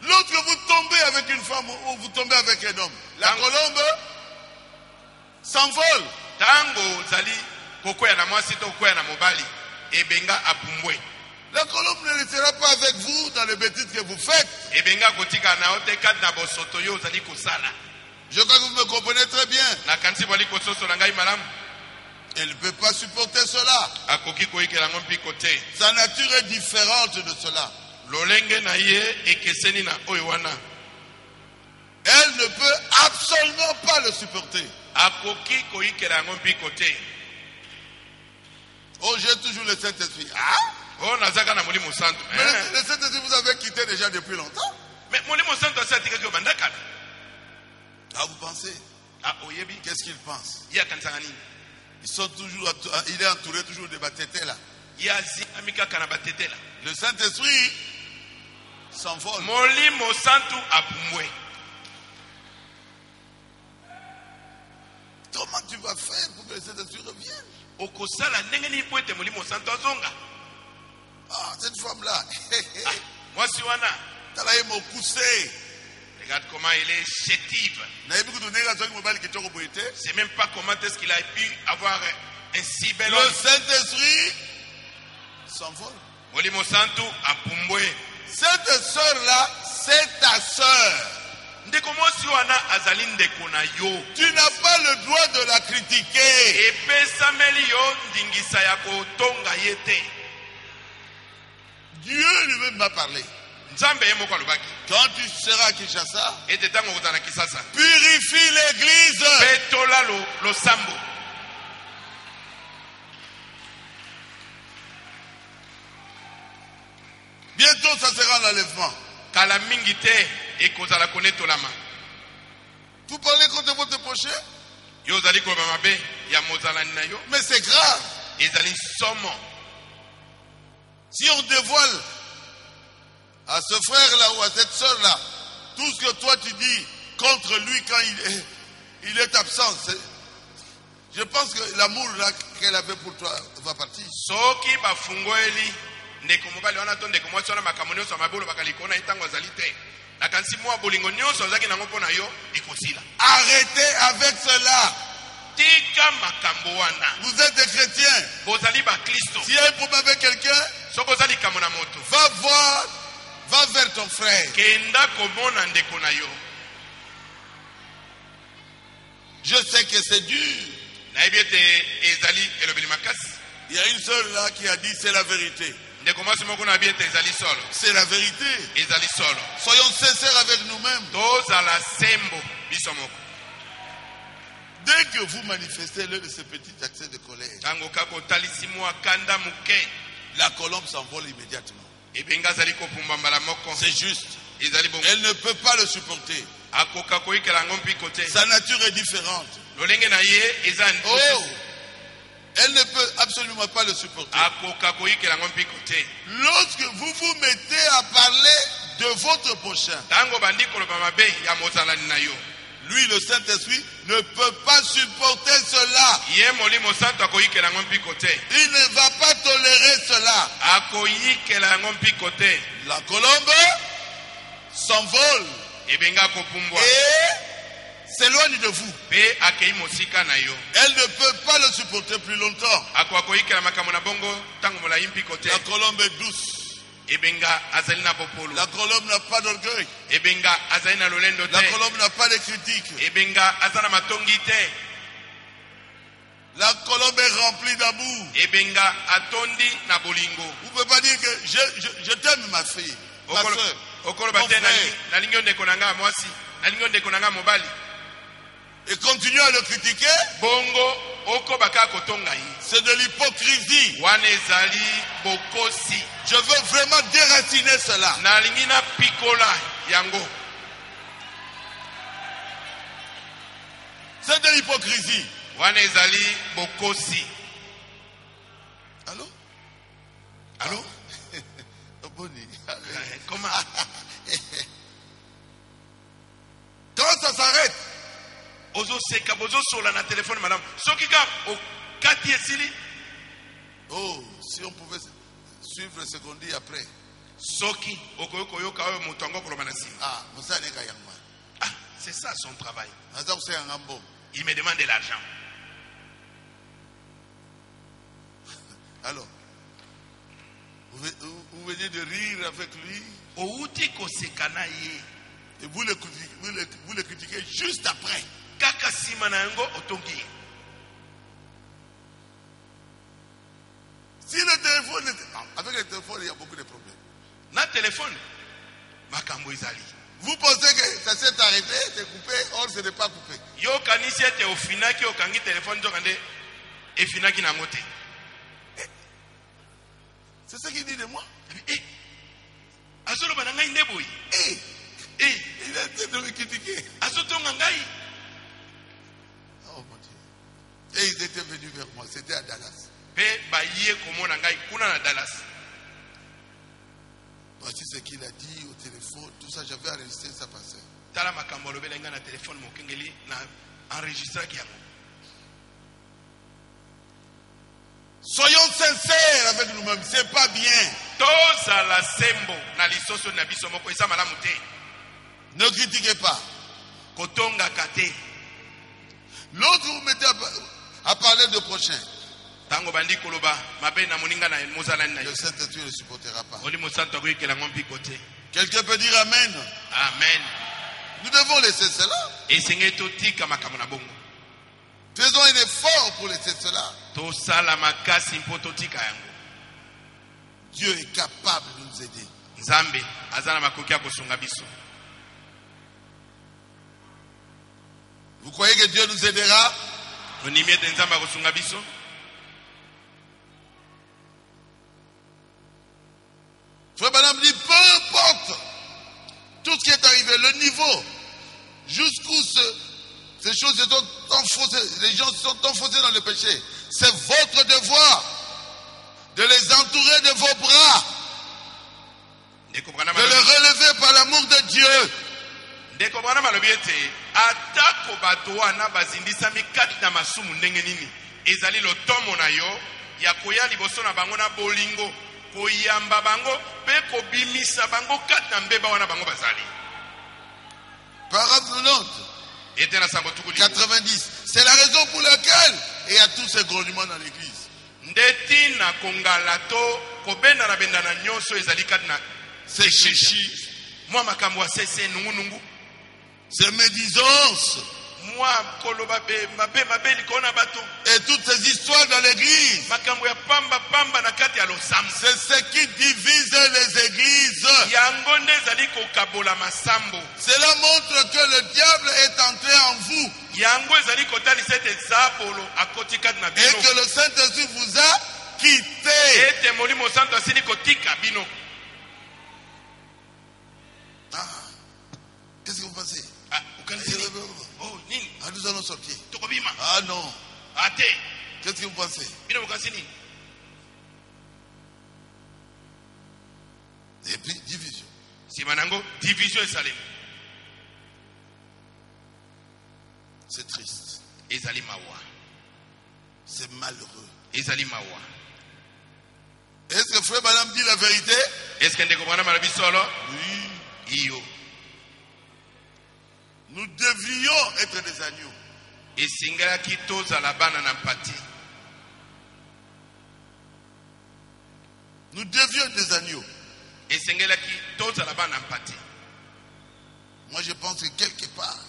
Lorsque vous tombez avec une femme ou vous tombez avec un homme, la colombe s'envole. Tango zali kokwea na mwasi to kokwea na mobali. Ebenga apumbwe. La colombe ne restera pas avec vous dans les bêtises que vous faites. Ebenga kotika na ote kat na bosoto yo zali kosala. Je crois que vous me comprenez très bien. Na kansi bali kososo na ngai malamu. Elle ne peut pas supporter cela. Akoki koikela ngo mpiko te. Sa nature est différente de cela. Lolenge na ye ekeseni na oyo wana. Elle ne peut absolument pas le supporter. Akoki koikela ngo mpiko te. Oh, j'ai toujours le Saint-Esprit. Ah? Oh, nazaka na molimo santo. Mais le Saint-Esprit vous avez quitté déjà depuis longtemps. Mais molimo santo asatika ko bandaka. Ah, vous pensez? Ah, oyebi. Qu'est-ce qu'ils pensent? Ya kansanga nini? Il est entouré toujours de batétés là. Ya zi amika kana batetela. Le Saint-Esprit s'envole. Molimo santo apumbwe. Comment tu vas faire pour que le Saint-Esprit revienne? Okosala ndenge ni poete molimo santo azonga. Ah, cette femme-là. Mwasi wana. Talaye m'a poussé. Regarde comment il est chétive. C'est même pas comment est-ce qu'il a pu avoir un si bel homme. Le Saint-Esprit s'envole. Molimo santo apumbwe. Cette sœur-là, c'est ta sœur. Ndeko mwasi wana azali ndeko na yo. Tu n'as pas le droit de la critiquer. Epesameli yo ndingisa ya kotonga yete. Dieu lui-même m'a parlé. Nzambe ye moko alobaki. Quand tu seras à Kinshasa, ete tango kozala Kisasa, purifie l'église. petola lo sambo. Bientôt, ça sera l'enlèvement. Kala mingi te ekozala konetolama. Vous parlez contre votre prochain? Yo ozali koloba mabe ya mozalani na yo. Mais c'est grave. Ezali somo. Si on dévoile à ce frère-là ou à cette sœur-là tout ce que toi tu dis contre lui quand il est absent, je pense que l'amour qu'elle avait pour toi va partir. Soki bafungweli ndeko mobali wana to ndeko mwasi wana makambo nyonso mabolo bakalikona itango azali te. Nakanisi mwa bolingo nyonso azaki nango mpona yo ekosila. Arrêtez avec cela. Tika makambo wana. Vous êtes des chrétiens. Bozali ba Kristo. S'il y a un problème avec quelqu'un, Soko zali kamona moto. va vers ton frère. Kenda komona ndeko na yo. Je sais que c'est dur. Na ebiete ezali elobeli makasi. Il y a une sœur là qui a dit c'est la vérité. Ndeko mwasi moko na biete ezali solo. C'est la vérité. Ezali solo. Soyons sincères avec nous-mêmes. Tozala sembo biso moko. Dès que vous manifestez l'un de ces petits accès de colère, Tango kako talisi mwa kanda muke. la colombe s'envole immédiatement. Ebenga zali kopumba mbala moko. C'est juste. Ezali bongo. Elle ne peut pas le supporter. Akoka koikela ngompi kote. Sa nature est différente. Lolenge na ye ezan. Oh, elle ne peut absolument pas le supporter. Akoka koikela ngompi kote. Lorsque vous vous mettez à parler de votre prochain, Tango bandi koloba mabe ya mozalani na yo. lui, le Saint-Esprit, ne peut pas supporter cela. Ye molimo santo akoikela ngompi kote. Il ne va pas tolérer cela. Akoikela ngompi kote. La colombe s'envole Ebenga kopumbwa. et s'éloigne de vous. Pe akei mosika na yo. Elle ne peut pas le supporter plus longtemps. Akoikela makambo na bongo tango mola impi kote. La colombe est douce. Ebenga azali na popolo. La colombe n'a pas d'orgueil. Ebenga azali na lolendo te. La colombe n'a pas de critiques. Ebenga azana matongi te. La colombe est remplie d'amour. Ebenga atondi na bolingo. Vous ne pouvez pas dire que je t'aime ma fille, ma soeur. Okolo mon bate frère. na lingo ndeko nanga mwasi. Na lingo ndeko nanga mobali. Et continue à le critiquer, Bongo oko baka kotonga yi. c'est de l'hypocrisie. Wana ezali bokosi. Je veux vraiment déraciner cela. Na lingina pikola yango. C'est de l'hypocrisie. Wana ezali bokosi. Allô? Boni. Comment? Quand ça s'arrête, Ozo seka bozo sola na téléphone madame. Soki ka o kati esili. oh, si on pouvait suivre ce qu'on dit après. Soki okoyoko yoka oyo mutongo koloba na sima. Ah, Moussa n'est qu'à Yangma. Ah, c'est ça son travail. Naza Moussa Yangambo. Il me demande de l'argent. Alors, vous venez de rire avec lui Outi ko sekana ye. et vous le critiquez juste après. Kaka sima na yango otongi. Si le téléphone avec le téléphone, il y a beaucoup de problèmes. Na téléphone makambo ezali. Vous pensez que ça s'est arrêté, c'est coupé, or ce n'est pas coupé. Yo kanisi ete ofinaki okangi téléphone zokande efinaki na ngote. C'est ce qu'il dit de moi. Eh. Azolo bananga indeboyi. Il a été de me critiquer. Azotonga ngai. Oh mon Dieu. Et ils étaient venus vers moi, c'était à Dallas. Pe baye komona ngai kuna na Dallas. Voici ce qu'il a dit au téléphone, tout ça, j'avais enregistré ça passé. Tala makambo lobela nga na téléphone mokengeli na enregistré ki yango. Soyons sincères avec nous-mêmes, c'est pas bien. Toza la sembo na lisoso na biso moko eza malamu te. Ne critiquez pas. Kotonga kate. L'autre, vous mettez à parler de prochain. Tango bandi koloba mabe na moninga na mozalani na yo. Le Saint-Esprit ne supportera pas. Oli mosanto ko ikela ngompi kote. Quelqu'un peut dire Amen. Amen. Nous devons laisser cela. Esenge totika makambo na bongo. Faisons un effort pour laisser cela. To sala makasi mpo totika yango. Dieu est capable de nous aider. Nzambe azana makoki ya kosunga biso. Vous croyez que Dieu nous aidera? Onimie de nzambe kosunga biso. Frère Branham dit, peu importe tout ce qui est arrivé, le niveau, jusqu'où ces choses se sont enfoncées, les gens se sont enfoncés dans le péché. C'est votre devoir de les entourer de vos bras, de les relever par l'amour de Dieu. Ndeko bwana malobi ete atako bato wana bazindisami kati na masumu ndenge nini ezali lotomo na yo ya koya liboso na bango na bolingo koyamba bango pe kobimisa bango kati na mbeba wana bango bazali. Parole 90. C'est la raison pour laquelle il y a tous ces grognements dans l'église. Ndeti na kongalato kobenda na benda na nyonso ezali kati na C'est chichi. Moi makambo sese nungu nungu. C'est médisance. Moi koloba be mabe likona bato. Et toutes ces histoires dans l'église. Makambo ya pamba pamba na kati ya losambo. C'est ce qui divise les églises. Yango nde ezali kokabola masambo. Cela montre que le diable est entré en vous. Yango ezali kotalisa ete zabolo akoti kati na bino. Et que le Saint-Esprit vous a quitté. Ete molimo santo asili kotika bino. Ah, qu'est-ce que vous pensez? Ah, ukanisini. Oh, nini? Ah, nous allons sortir. Tokobima. Ah non. Ate. Qu'est-ce que vous pensez? Bino ukanisini. Et puis, division. Simanango, division esalemi. C'est triste. Ezali mawa. C'est malheureux. Ezali mawa. Est-ce que Frère Branham dit la vérité? Est-ce que ndeko bwana malobi solo? Oui. Iyo. Nous devrions être des agneaux. Esingalaki tozala bana na mpati. Nous devions être des agneaux. Esingalaki tozala bana na mpati. Moi, je pense que quelque part,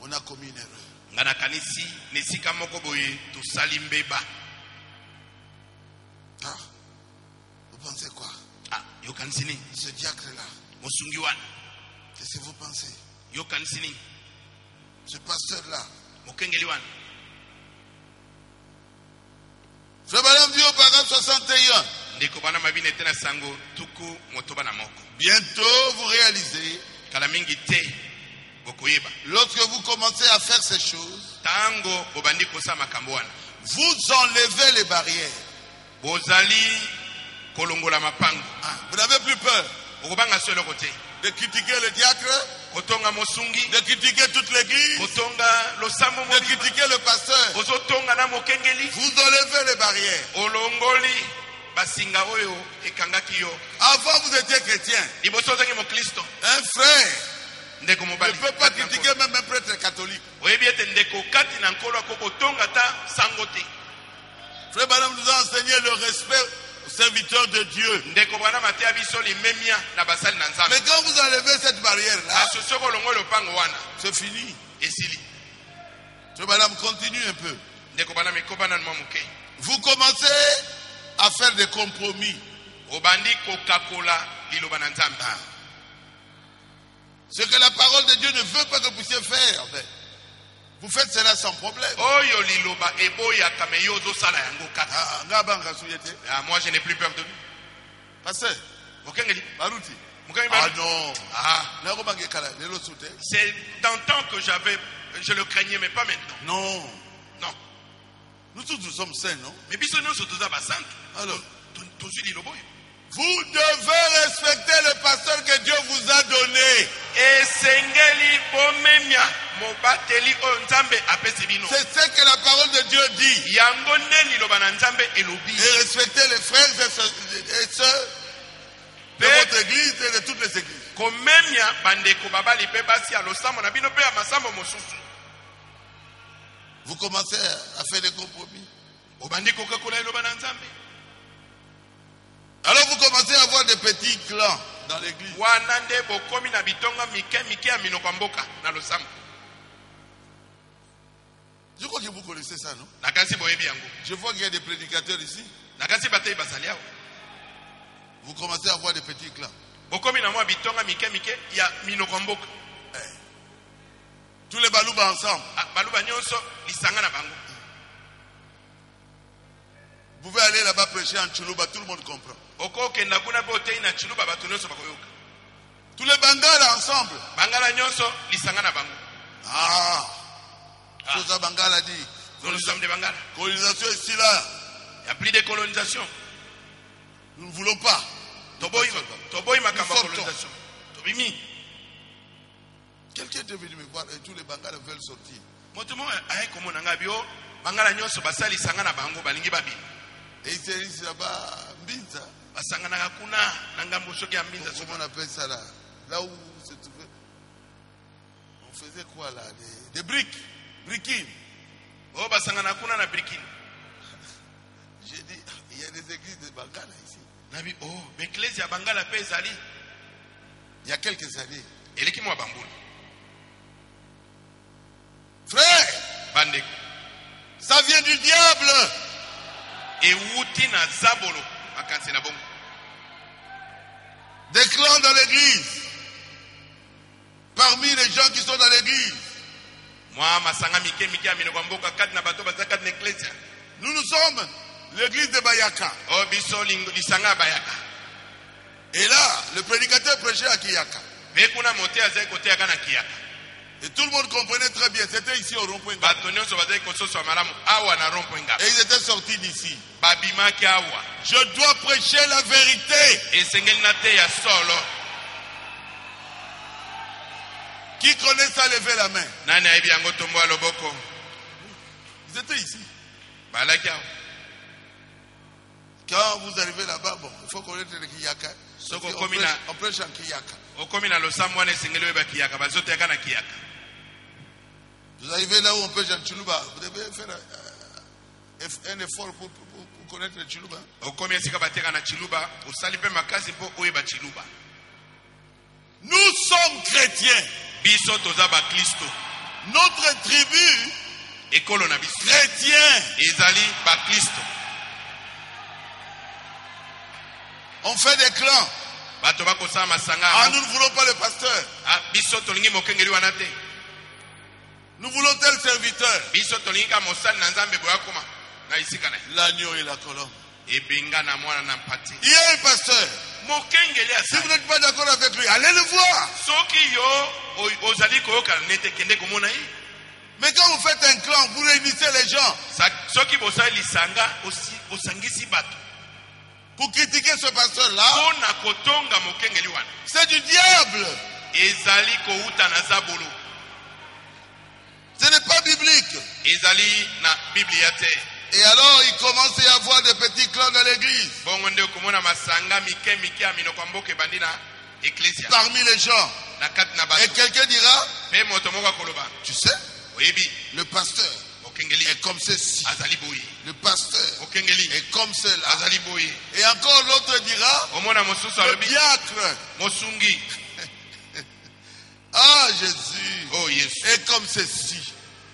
on a commis une erreur. Ngana kanisi nesika moko boye tosali mbeba. Ah, vous pensez quoi? Ah, yo kanisini. Ce diacre-là, Mosungi wana. qu'est-ce que vous pensez? Yo kanisini. Ce pasteur-là. Mokengeli wana. Frère Branham dit au paragraphe 61. Ndeko bana mabine tena sango tuku motoba na moko. Bientôt, vous réalisez, Kala mingi te bokoyeba. lorsque vous commencez à faire ces choses, Tango bobandi kosa makambo wana. vous enlevez les barrières. Bozali kolongola kolongola mapango. Vous n'avez plus peur Okobanga solo kote. de critiquer le diacre, Kotonga mosungi. de critiquer toute l'église, Kotonga losamo de mobi. critiquer le pasteur. Kozotonga na mokengeli. Vous enlevez les barrières. Olongoli basinga oyo ekangaki yo. Avant, vous étiez chrétien. Liboso ozangi mokristo. Un frère Ndeko ne mobali. peut pas critiquer même un prêtre catholique. Oyebi ete ndeko kati na nkolo akokotonga ta sango te. Frère Branham nous a enseigné le respect aux serviteurs de Dieu. Ndeko Branham atia biso limemia na basali na Nzambe. Mais quand vous enlevez cette barrière-là, Asosoko longo lopango wana. c'est fini. Esili. Frère Branham continue un peu. Ndeko Branham ekobana na moke. Vous commencez à faire des compromis. Obandi kokakola liloba na Nzambe. Ce que la parole de Dieu ne veut pas que vous puissiez faire, mais vous faites cela sans problème. Oyo liloba eboya kameyo zosala yango kaka. Moi je n'ai plus peur de lui. Pasteur, Mokengeli. Baruti. Mokengeli. Ah non. Ah. C'est Dans le temps que je le craignais mais pas maintenant. non. Non. Nous tous nous sommes saints, non? Mais biso nyonso toza basantu. Alors, Tozwi liloba oyo. vous devez respecter le pasteur que Dieu vous a donné. Esengeli bomemia mobateli oyo Nzambe apesi bino. C'est ce que la parole de Dieu dit. Yango nde liloba na Nzambe elobi. Et respecter les frères et sœurs de votre église et de toutes les églises. Komemia bandeko babali pe basi ya losambo na bino pe ya masambo mosusu. Vous commencez à faire des compromis. Obandi kokakola liloba na Nzambe. Alors vous commencez à avoir des petits clans dans l'église. Wana nde bokomi na bitonga mike ya minoko mboka na losambo. Je crois que vous connaissez ça, non? Nakasi boyebi yango. Je vois qu'il y a des prédicateurs ici. Nakasi batei basali awo. Vous commencez à avoir des petits clans. Bokomi na mwa bitonga mike ya minoko mboka. Tous les balouba ensemble. Baluba nyonso lisanga na bango. Vous pouvez aller là-bas prêcher en Tchoulouba, tout le monde comprend. Okokenda kuna pe otei na Chiluba bato nyonso bakoyoka. Tous les Bangala ensemble. Bangala nyonso lisanga na bango. Sosa Bangala dit. Nous sommes des Bangala. Colonisation ici là. Il n'y a plus de colonisation. Nous ne voulons pas. Toboy makamba colonisation. Tobimi. Quelqu'un est venu me voir et tous les Bangala veulent sortir. Motomo aye komona ngabio Bangala nyonso basali lisanga na bango balingi babi. Et ils se disent là-bas, Mbinza. Basangana kuna na ngambo soki ya Mbinza. Comment on appelle ça là? Là où se trouvait. On faisait quoi là? Des briques. Briquines. Oh, basangana kuna na briquine. J'ai dit, il y a des églises de Bangala ici. Nabi, oh, l'église ya Bangala pe ezali. Il y a quelques années. Eleki mwa bambula. Frère, Bandeko. ça vient du diable. Et wuti na zabolo makansi na bongo. Des clans dans l'église. Parmi les gens qui sont dans l'église. Mwa masanga mike ya minoko mboka kati na bato baza kati na eklezia. Nous sommes l'église de Bayaka. Oh, biso lisanga Bayaka. Et là, le prédicateur prêchait à Kiyaka. Mais kuna monté azai kote yaka na Kiyaka. Et tout le monde comprenait très bien. C'était ici au rond-point. Bato nyonso bazai kososo malamu awa na rond-point. Et ils étaient sortis d'ici. Babimaki awa. Je dois prêcher la vérité. Esengeli na te ya solo. Qui connaît ça, levez la main. Nani aibi yango tombo loboko. Ils étaient ici. Balaki awa. Quand vous arrivez là-bas, bon, il faut connaître le Kiyaka. On prêche en Kiyaka. Okomina losambo wana esengeli weba Kiyaka. Bazote yaka na Kiyaka. Vous arrivez là où on prêche en Tchoulouba. Vous devez faire un effort pour connaître le Tchoulouba. Okomi esika bateka na Chiluba. Osali pe makasi po oyeba Chiluba. Nous sommes chrétiens. Biso toza ba Kristo. Notre tribu ekolo na biso. Chrétien. Ezali ba Kristo. On fait des clans. Bato bakosala masanga. Ah, nous ne voulons pas le pasteur. Ah, biso tolingi mokengeli wana te. Nous voulons tel serviteur. Biso tolingi ka mosali na Nzambe boya koma na isika na. L'agneau et la colombe. Ebenga na mwana na mpati. Il y a un pasteur. Mokengeli Si vous n'êtes pas d'accord avec lui, allez le voir. Soki yo ozali koyoka nete kende komona yi. Mais quand vous faites un clan, vous réunissez les gens. Soki bosali lisanga osangisi bato. pour critiquer ce pasteur-là, mpona kotonga mokengeli wana c'est du diable. ezali kouta na zabolo, Ce n'est pas biblique. ezali na biblia te. Et alors, il commence à y avoir des petits clans dans l'église. bongo nde okomona masanga mike mike ya minoko mboka ebandi na eklesia Parmi les gens. na kati na Et bato. quelqu'un dira, mpe moto moko akoloba tu sais, oyebi le pasteur mokengeli est comme ceci. azali boye, Le pasteur mokengeli est comme cela. azali boye. Et encore l'autre dira, omona mosusu le alobi diacre, mosungi ah Jésus, oh yesu, est comme ceci.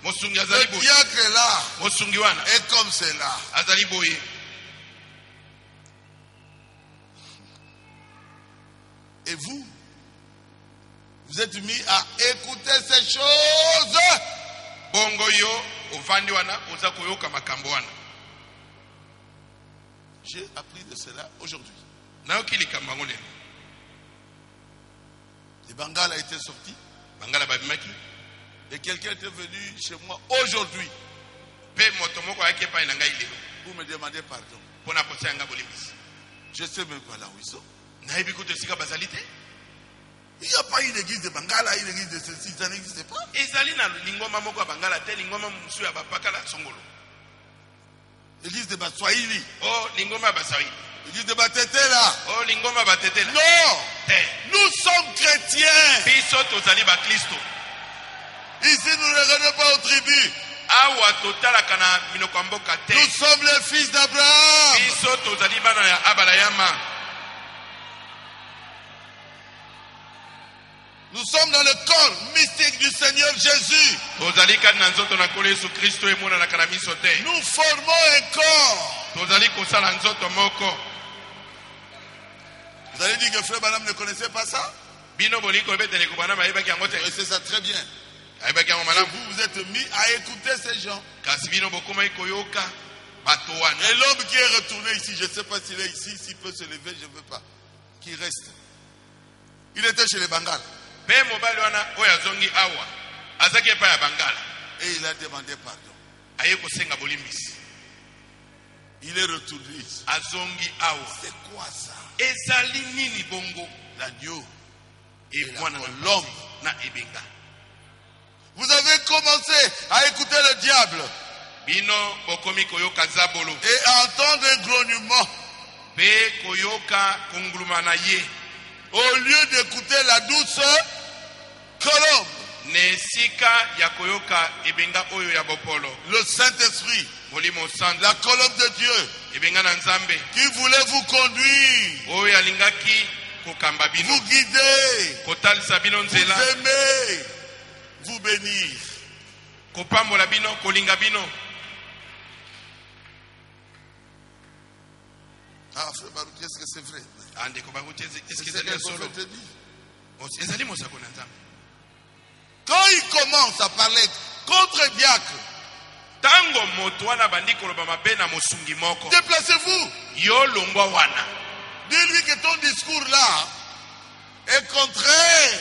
mosungi azali Le boye, diacre là mosungi wana est comme cela. azali boye. Et vous êtes mis à écouter ces choses. bongo yo ovandi wana oza koyoka makambo wana. J'ai appris de cela aujourd'hui. nayoki likambo yango lelo. Le Bengale a été sorti bangala babimaki et quelqu'un était venu chez moi aujourd'hui mpe moto moko ayaki epai na ngai lelo pour me demander pardon. mpona kotia nga bolimbisi. Je sais même pas là où ils sont. nayebi kuta esika bazali te. Il n'y a pas une église de Bengala, une église de ceci, ça n'existe pas. ezali na lingoma moko ya bangala te, lingoma mosusu ya bapakala songolo. L'église de Batswahili, o lingoma ya basawili, l'église de Batetela. o lingoma ya batetela Non, te. nous sommes chrétiens. biso tozali baklisto. Ici, nous ne regardons pas aux tribus. awa totalaka na minoko ya mboka te. Nous sommes les fils d'Abraham. biso tozali bana ya abalayama. Nous sommes dans le corps mystique du Seigneur Jésus. tozali kati na nzoto na nkolo yesu kristo emonanaka na miso te. Nous formons un corps. tozali kosala nzoto moko. Vous allez dire que Frère Branham ne connaissait pas ça? bino boli koyebetele kobana bayebaki yango te. Oui, c'est ça très bien. ayebaki yango Et malamu. vous vous êtes mis à écouter ces gens. kasi bino bokomaki koyoka bato wana. Et l'homme qui est retourné ici, je ne sais pas s'il est ici, s'il peut se lever, je ne veux pas. Qui reste. Il était chez les Bengales. mpe mobali wana oyo azongi awa azaki epai ya bangala Et il a demandé pardon. aye kosenga bolimbisi. Il est retourné ici. azongi awa. C'est quoi ça? ezali nini bongo? L'agneau. emwana na l'homme. na ebenga. Vous avez commencé à écouter le diable bino bokomi koyoka zabolo et à entendre un grognement. mpe koyoka konguluma na ye Au lieu d'écouter la douce colombe, na esika ya koyoka ebenga oyo ya bopolo. le Saint-Esprit, molimo santo, la colombe de Dieu, ebenga na nzambe qui voulait vous conduire, oyo alingaki kokamba bino, vous guider, kotalisa bino vous nzela, aimer, vous bénir. kopambola bino, kolinga bino. Ah, frère Baruch, est-ce que c'est vrai? andeko bakuti C'est eske ce que ezali le ya solo? prophète dit. ezali mosako na nzambe. Quand il commence à parler contre un diacre, ntango moto wana bandi koloba mabe na mosungi moko, déplacez-vous. yo longwa wana. Dis-lui que ton discours là est contraire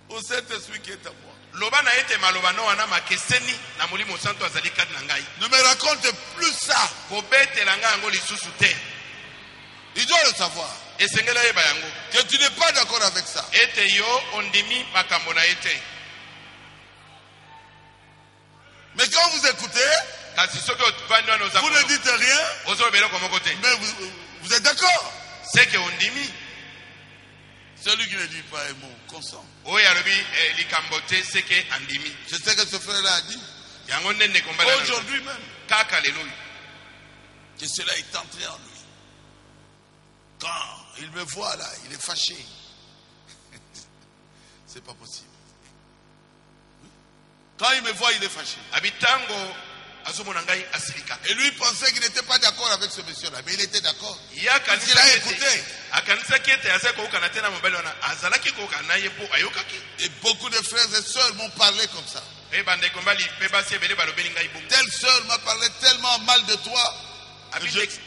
au Saint-Esprit qui est à moi. loba na ete maloba no wana makeseni na molimo santo azali kati na ngai. Ne me raconte plus ça. kobetela ngai yango lisusu te. Il doit le savoir. esengeli ayeba yango Que tu n'es pas d'accord avec ça. ete yo ondimi makambo na ye te. Mais quand vous écoutez, kasi soki ovandi wana vous ne dites rien, ozoloba eloko moko te. mais vous êtes d'accord. seke ondimi Celui qui ne dit pas un mot consent. oyo alobi likambo te seke andimi. Je sais que ce frère-là a dit, yango nde ndeko mbali alobi. aujourd'hui même, kaka lelo oyo que cela est entré en lui. Quand il me voit là, il est fâché. C'est pas possible. Quand il me voit, il est fâché. abi ntango azomona ngai asilika. Et lui pensait qu'il n'était pas d'accord avec ce monsieur-là, mais il était d'accord. ye Parce qu'il a écouté. akanisaki ete azali kookana te na mobali wana azalaki kookana na ye mpo ayokaki. Et beaucoup de frères et sœurs m'ont parlé comme ça. mpe bandeko mbali mpe basi ebele balobeli ngai bongo. Telle sœur m'a parlé tellement mal de toi. Abi Je- ndeko-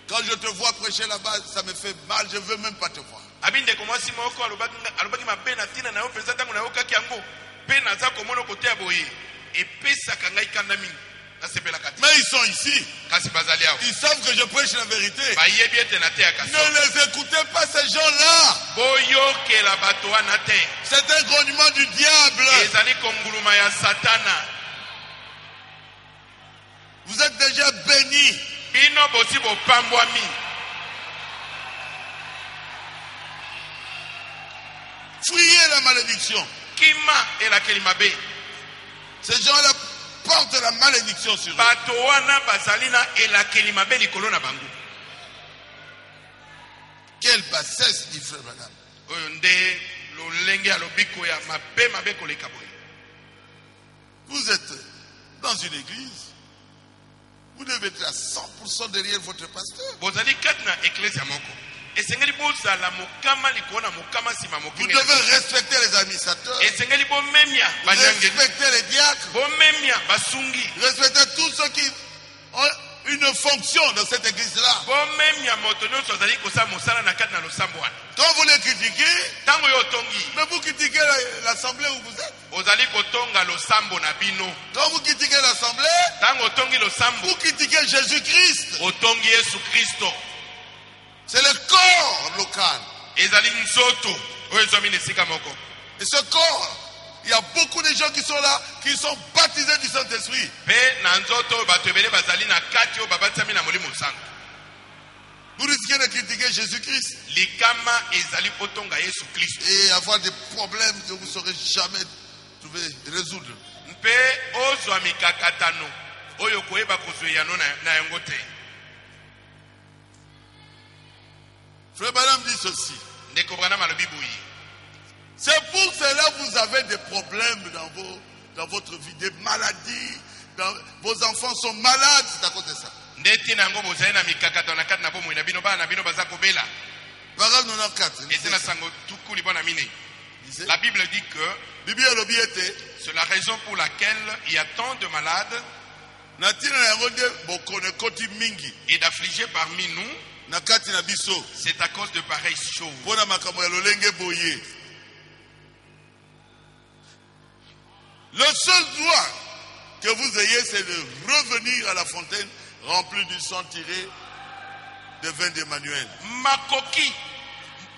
Quand je te vois prêcher là-bas, ça me fait mal, je ne veux même pas te voir. abi ndeko mwasi moko alobaki mabe na ntina na yo mpenza ntango nayokaki yango mpe naza komona koteya boye epesaka ngai kanda mingi. Mais ils sont ici. Ils savent que je prêche la vérité. Ne les écoutez pas, ces gens-là. C'est un grognement du diable. Vous êtes déjà bénis. Fuyez la malédiction. Ces gens-là portent la malédiction sur eux. Quelle bassesse, dit frère madame. Vous êtes dans une église. Vous devez être à 100% derrière votre pasteur. Vous devez respecter les administrateurs. Respecter les diacres. Respecter tous ceux qui ont une fonction dans cette église-là. Quand vous les critiquez, mais vous critiquez l'assemblée où vous êtes. Quand vous critiquez l'assemblée, vous critiquez Jésus-Christ. C'est le corps local. Et ce corps, il y a beaucoup de gens qui sont là, qui sont baptisés du Saint-Esprit. Vous risquez de critiquer Jésus-Christ et avoir des problèmes que vous ne saurez jamais résoudre. Frère Branham dit ceci. C'est pour cela que vous avez des problèmes dans votre vie, des maladies. Vos enfants sont malades, c'est à cause de ça. Paragraphe 94. La Bible dit que c'est la raison pour laquelle il y a tant de malades et d'affligés parmi nous. C'est à cause de pareilles choses. Le seul droit que vous ayez, c'est de revenir à la fontaine remplie du sang tiré de vin d'Emmanuel. Makoki,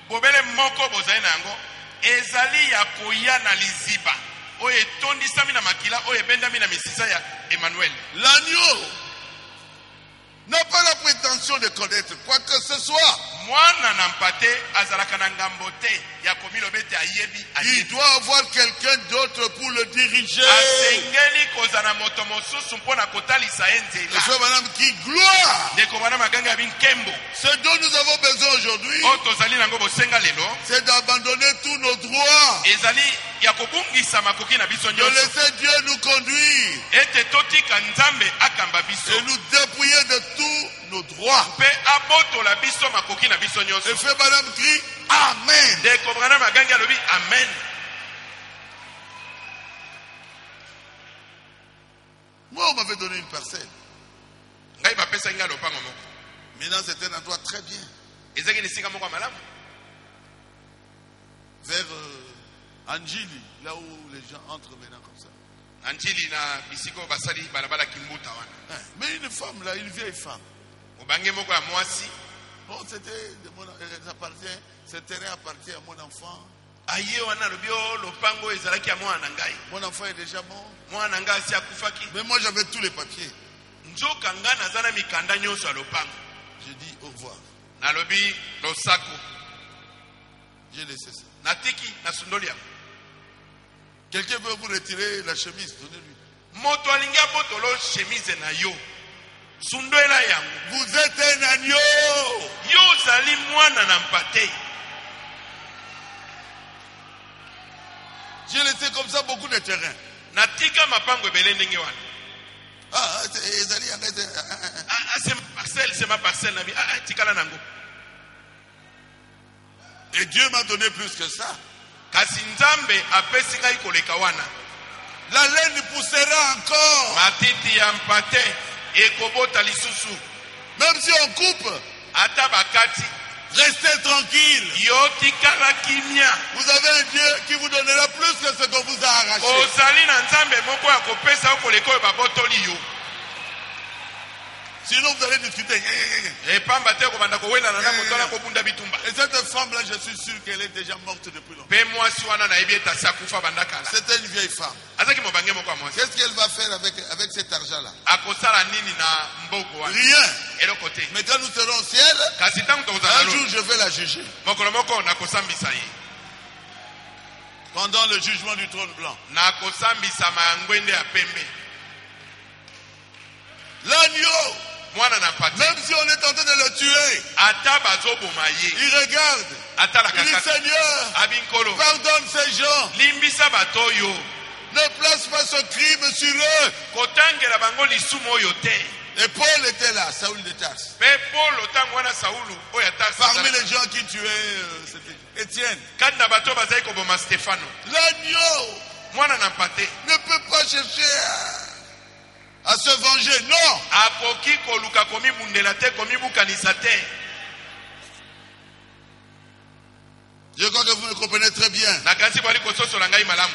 bobele moko bozainango, ezali ya koya na liziba. Oye tondi samina makila, oye bendami na misisa ya Emmanuel. L'agneau n'a pas la prétention de connaître quoi que ce soit. Il doit avoir quelqu'un d'autre pour le diriger. Le frère madame qui gloire. Ce dont nous avons besoin aujourd'hui, c'est d'abandonner tous nos droits. De laisser Dieu nous conduire. Et nous dépouiller de tous nos droits. Et frère madame crie Amen. Amen. Moi, on m'avait donné une parcelle. Maintenant, c'est un endroit très bien. Vers Anjili, là où les gens entrent maintenant comme ça. Mais une femme là, une vieille femme. Bon, ce terrain appartient à mon enfant. Mon enfant est déjà mort. Mais moi j'avais tous les papiers. J'ai dit au revoir. J'ai laissé ça. Quelqu'un veut vous retirer la chemise, donnez-lui. Vous êtes un agneau. J'ai laissé comme ça beaucoup de terrain. C'est ma parcelle. Et Dieu m'a donné plus que ça. La laine poussera encore. Même si on coupe, restez tranquille. Vous avez un Dieu qui vous donnera plus que ce qu'on vous a arraché. Sinon vous allez discuter. Et pamba te ko banda ko wela na moto na ko bunda bitumba. Et cette femme-là, je suis sûr qu'elle est déjà morte depuis longtemps. Pe mwasi wana na ebi ta sakufa banda kala. C'était une vieille femme. Azaki mo bange mo kwa mwasi. Qu'est-ce qu'elle va faire avec cet argent-là? Akosala nini na mboko wana? Rien. Et le côté. Mais quand nous serons au ciel, Kasi tangu to un jour je vais la juger. Mokolo moko na kosambisa ye. Pendant le jugement du trône blanc. Na kosambisa mangwende ya pembe. L'agneau, Mwana na pati. même si on est en train de le tuer, Ata bazobo maye. il regarde. Ata la Il dit, kaka. Seigneur, Abinkolo. pardonne ces gens. Limbisa batoyo. Ne place pas ce crime sur eux. Kotangela bango lisumu oyo te. Et Paul était là, Saoul de Tarse. Pe Paulo tango wana Saulu oyo ata. Parmi les gens qui tuaient, c'était Étienne. Kati na bato bazali koboma Stefano. L'agneau Mwana na pate. ne peut pas chercher à se venger. Non. Akoki koluka komi mundela te komi bukanisa te. Je crois que vous me comprenez très bien. Nakanisi bali kososola ngai malamu.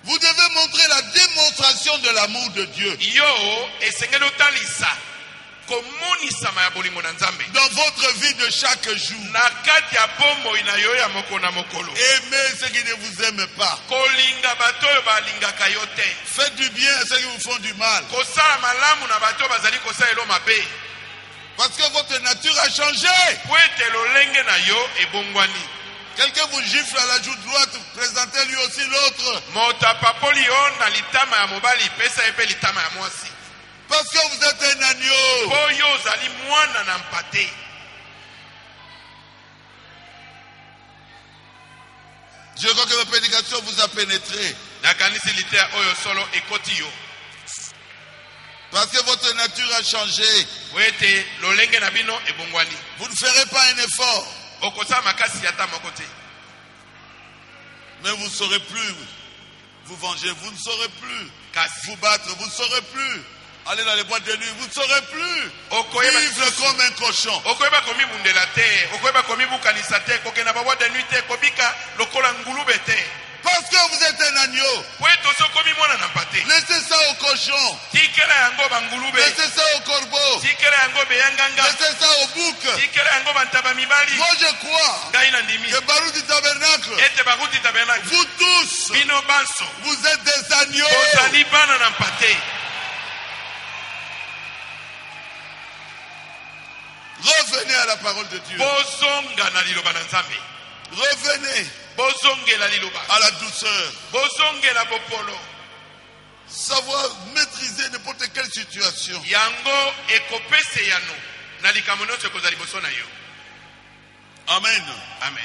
Vous devez montrer la démonstration de l'amour de Dieu Yo esengeli otalisa komonisama ya bolingo na Nzambe. dans votre vie de chaque jour. Na kati ya bomoi na yo ya moko na mokolo. Aimez ceux qui ne vous aiment pas. Kolinga bato oyo balingaka yo te. Faites du bien à ceux qui vous font du mal. Kosala malamu na bato oyo bazali kosala elo mabe. Parce que votre nature a changé. Po ete lolenge na yo ebongwani. Quelqu'un vous gifle à la joue droite, présentez lui aussi l'autre. Moto apapoli yo na litama ya mobali pesa epe litama ya mwasi. Parce que vous êtes un agneau. Po yo ozali mwana na mpate. Je crois que ma prédication vous a pénétré. Nakanisi litea oyo solo ekoti yo. Parce que votre nature a changé. Po ete lolenge na bino ebongwani. Vous ne ferez pas un effort. Okosala makasi ata moko te. Mais vous ne saurez plus vous venger. Vous ne saurez plus Kasi. vous battre. Vous ne saurez plus aller dans les boîtes de nuit. Vous ne saurez plus Okoyeba vivre lisusu. comme un cochon. Okoyeba komi mundela te. Okoyeba komi bukanisa te. Kokenda ba boîte de nuit te. Kobika lokola ngulube te. Parce que vous êtes un agneau. Po ete oso komi mwana na mpate. Laissez ça au cochon. Tikela yango bangulube. Laissez ça au corbeau. Tikela yango beyanganga. Laissez ça au bouc. Tikela yango bantaba mibali. Moi je crois Ngai na ndimi. que Baruch du tabernacle, Ete bakuti tabernacle. vous tous, Bino banso. vous êtes des agneaux. Ozali bana na mpate. Revenez à la parole de Dieu. Bozonga na liloba na Nzambe. Revenez Bozongela liloba. à la douceur. Bozongela bopolo. Savoir maîtriser n'importe quelle situation. Yango ekopese yano. Na likambo nyonso ekozala liboso na yo. Amen. Amen.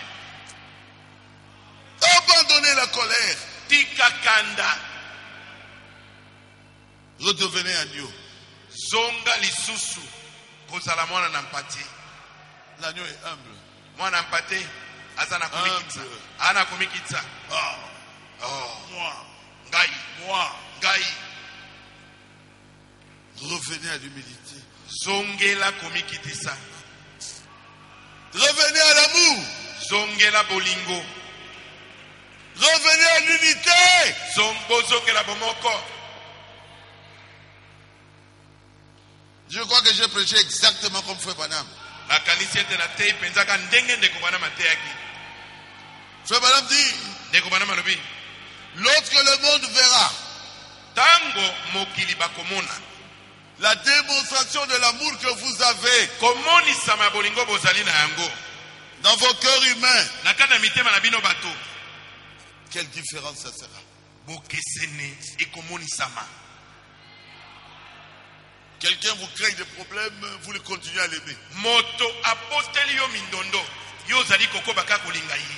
Abandonnez la colère. Tika kanda. Redevenez agneau. Zonga lisusu. Kozala mwana na mpate. L'agneau est humble. Mwana mpate. Azana komikitsa. Humble. Ana komikitsa. Moi. Ngai. Moi. Ngai. Revenez à l'humilité. Zongela komikitisa. Revenez à l'amour. Zongela bolingo. Revenez à l'unité. Bozongela bomoko. Je crois que j'ai prêché exactement comme Frère Branham. Nakanisi ete na tei penzaka ndenge ndeko bana mateyaki. Frère Branham dit, Ndeko bana malobi. lorsque le monde verra Tango mokili bakomona. la démonstration de l'amour que vous avez Komonisa ma bolingo bozali na yango. dans vos cœurs humains, Nakana mitema na bino bato. quelle différence ça sera. Bokesene ekomonisa ma. Quelqu'un vous crée des problèmes, vous le continuez à l'aimer. Moto aposteli yo mindondo. Yo zali koko baka kolinga ye.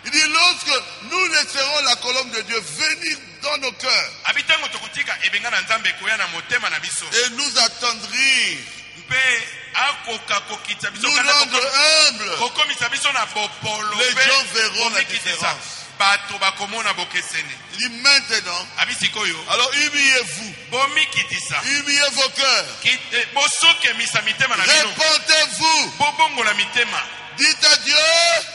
Il dit, lorsque nous laisserons la colombe de Dieu venir dans nos cœurs Abitango tokutika ebenga na Nzambe koya na motema na biso. et nous attendrir, Mpe akoka kokitsa biso nous kana rendre humbles, kokomisa biso na bopolo. les Mpe gens verront la komikitisa. différence. Bato bakomona bokesene. Il dit maintenant, Abisikoyo. alors humiliez-vous, Bomikitisa. humiliez vos cœurs, Bosoke misa mitema na bino. répentez-vous, Bobongola mitema. dites à Dieu,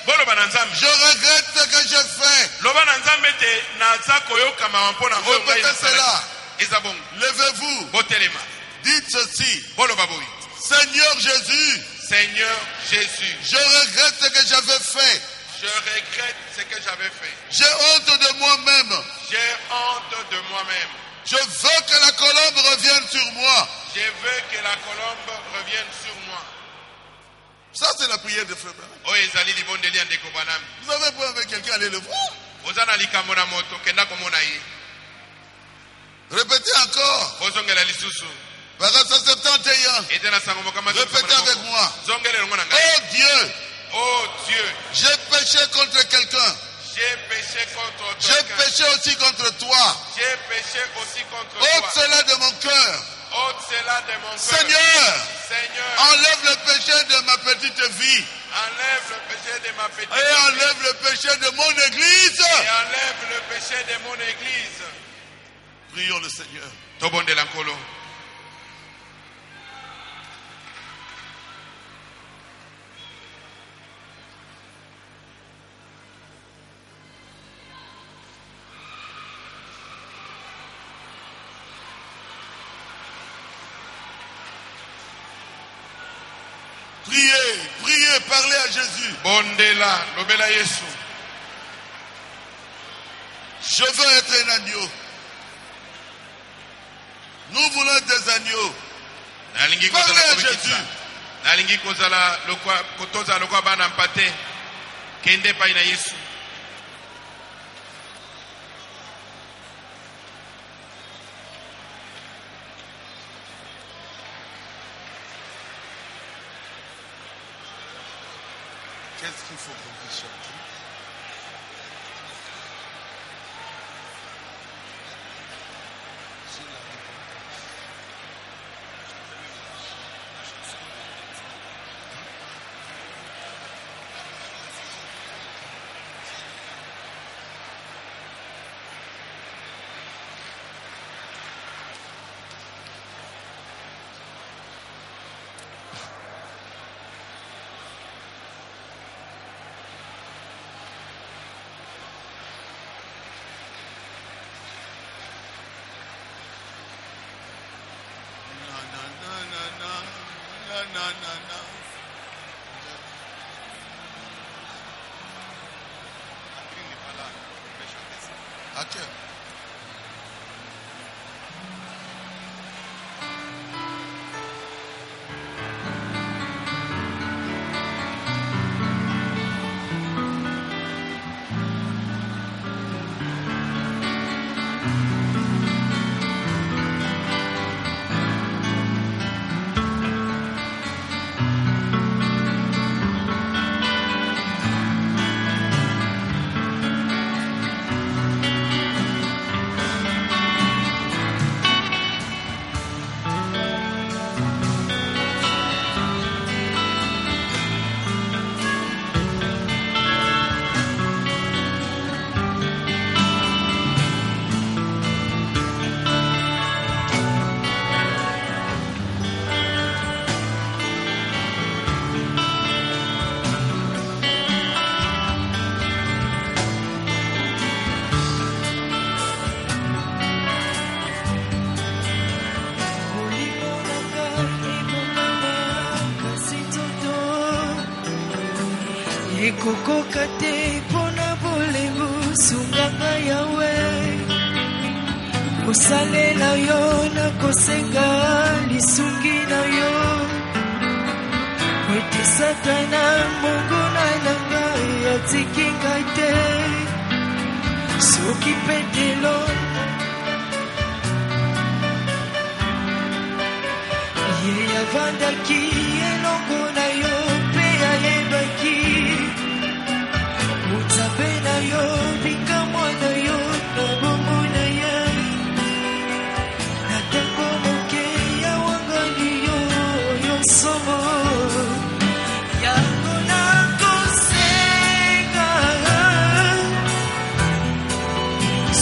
Boloba na Nzambe. je regrette ce que j'ai fait. Loba na Nzambe te naza koyoka mawa mpona oyo ngai Répétez nasalaki. cela. Eza bongo. Levez-vous, Botelema. dites Dites ceci. Bolo baboui. Seigneur Jésus, Seigneur Jésus, je regrette ce que j'avais fait. je regrette ce que j'avais fait. J'ai honte de moi-même. J'ai honte de moi-même. Je veux que la colombe revienne sur moi. Je veux que la colombe revienne sur moi. Ça, c'est la prière de Frère Branham. Oh, ezali libondeli andeko Branham. Vous avez pris avec quelqu'un, allez le voir. Ozana likambo na moto kenda komona ye. Répétez encore. Ozongela lisusu. Verset 71. Etena sango mokama. Répétez avec moi. Zongela ngona ngai. Oh Dieu, Oh Dieu, j'ai péché contre quelqu'un. j'ai péché contre J'ai quelqu'un. péché aussi contre toi. J'ai péché aussi contre Ôte toi. cela de mon cœur. Ôte cela de mon cœur. Seigneur, Seigneur, enlève le péché de ma petite vie. enlève le péché de ma petite Et vie. enlève le péché de mon église. Et enlève le péché de mon église. Prions le Seigneur. Tobonde lankolo. Priez, priez, parlez à Jésus. Bondela, lobela Yesu. Je veux être un agneau. Nous voulons des agneaux. Nalingi Parlez kozala à kobikisa. Jésus. Nalingi kozala lokwa kotoza lokwa bana mpate. Kende pai na Yesu. Qu'est-ce qu'il faut qu'on puisse chanter? Sur la repentance. Ok. ekokoka te mpona bolembu sunganga yawe kosalela yo na kosenga lisungi na yo ete satana mongona na ngai atiki ngai te soki petelo ye avandaki elongo na yo mpe ayebaki Mutabe na yo, bika mwana yo, na bomo na ye Na tango moke ya wangani yo, yo somo Yango na kosenga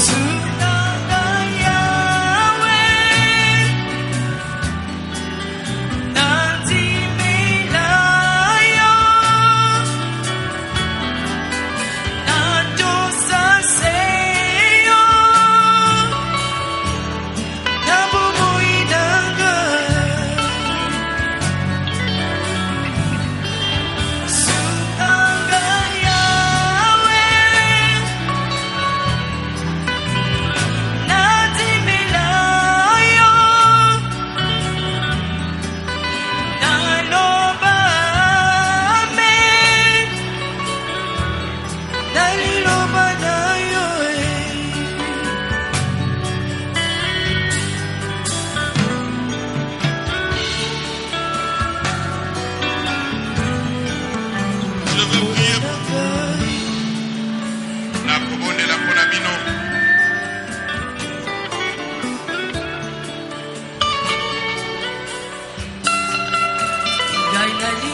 Sunanga yawe Nandi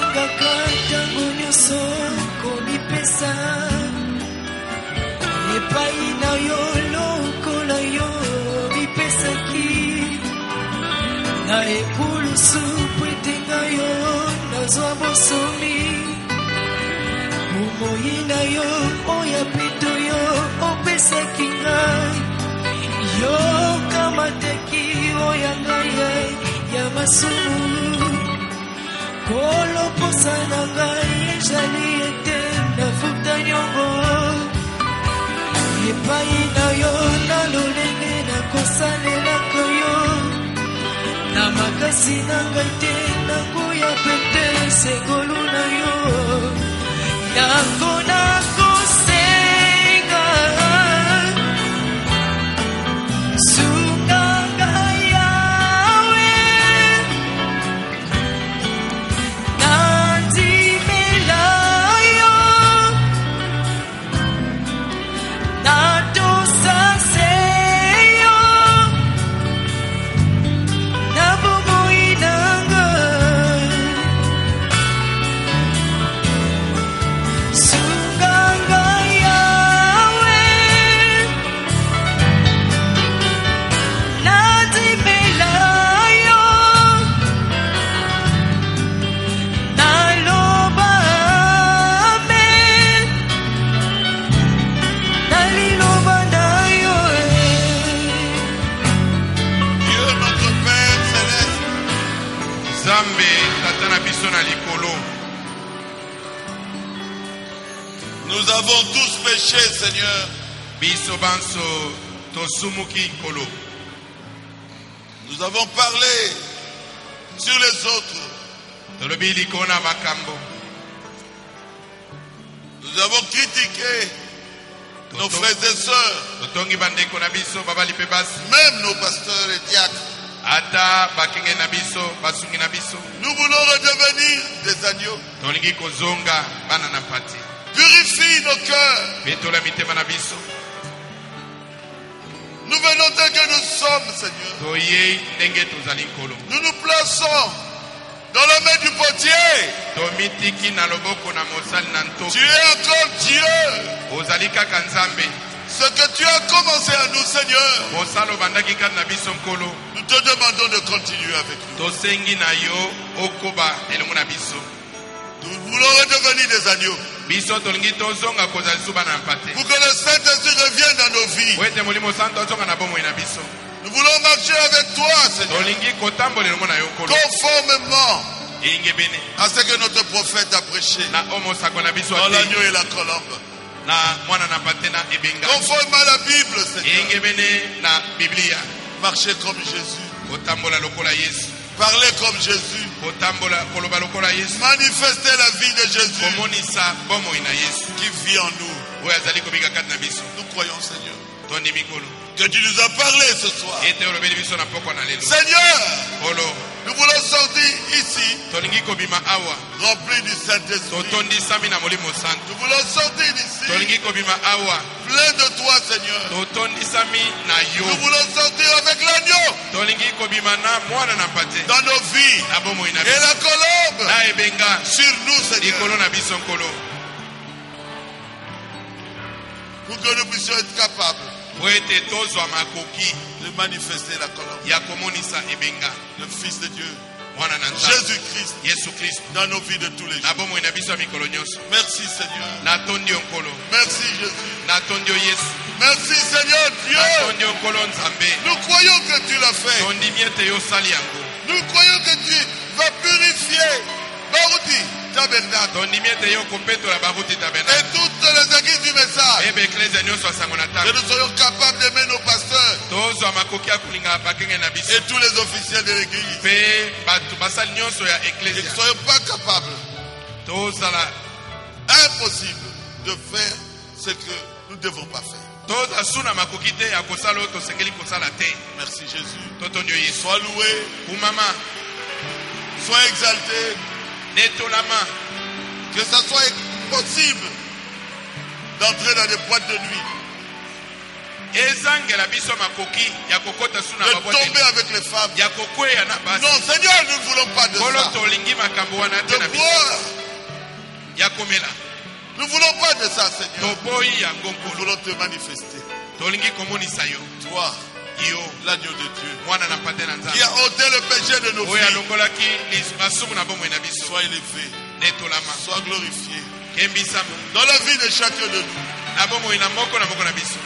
olingaka ntango nyonso komipesa epai na yo lokola yo mipesaki na ekulusu po ete ngai yo nazwa bosomi bomoi na yo oya peto yo opesaki ngai yoka mateki oya ngai ya masumu koloposa na ngai ezali ete nafuta nyongo epai na yo na lolenge nakosalelaka yo na makasi na ngai te nakoya pete sekolu na yo yango nakosenga sunga ngai yawe nandimela yo natosa se yo na bomoi na ngai sunga ngai yawe nandimela yo naloba amen naliloba na yo Dieu notre Père céleste, Nzambe tata na biso na likolo. nous avons tous péché, Seigneur. Biso banso tosumuki kolo. Nous avons parlé sur les autres. Tolobi likolo na makambo. Nous avons critiqué nos frères et sœurs, Totongi bandeko na biso babali pe basi. même nos pasteurs et diacres. Ata bakenge na biso basungi na biso. Nous voulons redevenir des agneaux. Tolingi kozonga bana na pati. Purifie nos cœurs. Betola mitema na biso. Nous venons tel que nous sommes, Seigneur. Toyei ndenge tozali nkolo. Nous nous plaçons dans la main du potier. Tomitiki na loboko na mosali na Tu ntoko. es encore Dieu. Ozali kaka Nzambe. Ce que tu as commencé à nous, Seigneur, Mosalo bandaki kaka na biso nkolo. nous te demandons de continuer avec nous. Tosengi na yo okoba elongo na biso. Nous voulons redevenir des agneaux. Biso tolingi tozonga kozali suba na mpate. Pour que le Saint-Esprit revienne dans nos vies. Po ete molimo santo azonga na bomoi na biso. Nous voulons marcher avec toi, Seigneur, Tolingi kotambola elongo na yo nkolo. conformément Eyinge bene. à ce que notre prophète a prêché Na omosako na biso dans ate. l'agneau et la colombe. Na mwana na pate na ebenga. Conformément à la Bible, Seigneur. Eyinge bene na Biblia. Marcher comme Jésus. Kotambola lokola Yesu. Parler comme Jésus. Kotambola koloba lokola Yesu. Manifester la vie de Jésus Komonisa bomoi na Yesu. qui vit en nous. Oyo azali kobika kati na biso. Nous croyons, Seigneur, Tondi mikolo. que tu nous as parlé ce soir. Ete olobeli biso na poko na lelo. Seigneur, Olo. nous voulons sortir ici Tolingi kobima awa. remplis du Saint-Esprit. Totondi sami na molimo santo. Nous voulons sortir d'ici Tolingi kobima awa. plein de toi, Seigneur. Totondi sami na yo. Nous voulons sortir avec l'agneau Tolingi kobima na mwana na pate. dans nos vies. Na bomoi na Et biso. la colombe Na ebenga. sur nous, Seigneur. Likolo na biso nkolo. Pour que nous puissions être capables Po ete tozwa makoki de manifester la colombe. ya komonisa ebenga. Le Fils de Dieu, Mwana na Nzambe. Jésus-Christ, Yesu Kristo. dans nos vies de tous les Na jours. bomoi na biso ya mikolo nyonso. Merci, Seigneur. Natondi yo nkolo. Merci, Jésus. Natondi yo Yesu. Merci, Seigneur Dieu. Natondi yo nkolo Nzambe. Nous croyons que tu l'as fait. Tondimi ete yo osali yango. Nous croyons que tu vas purifier Barouti, tabernacle, Tondimi ete yo kopetola baruti et tabernacle. toutes les églises du message. Ebe eklezia nyonso asango na Que ntango. nous soyons capables d'aimer nos pasteurs Tozwa makoki ya kolinga bakenge na biso. et tous les officiels de l'église. Mpe bato basali nyonso ya Et que nous ne eklezia. soyons pas capables, Tozala. impossible, de faire ce que nous ne devons pas faire. Tozala suna makoki te ya kosala oyo tosengeli kosala te. Merci Jésus. Totondi yo Yesu. Sois loué, Kumama. sois exalté, Netolama. que ça soit possible d'entrer dans des boîtes de nuit ezangela biso makoki ya kokota suna de baboteli tomber avec les femmes. ya kokweya na basi Non, Seigneur, nous ne voulons pas de kolo ça. tolingi makambo wana te De na biso boire. ya komela Nous ne voulons pas de ça, Seigneur. toboyi yango Nous nkolo voulons te manifester. tolingi komonisa yo Toi, yo l'agneau de Dieu, mwana na mpate na qui nzambe a ôté le péché de nos oyo vies. alongolaki masumu na bomoi na biso Sois élevé, netolama sois glorifié kembisama dans la vie de chacun de nous. na bomoi na moko na biso.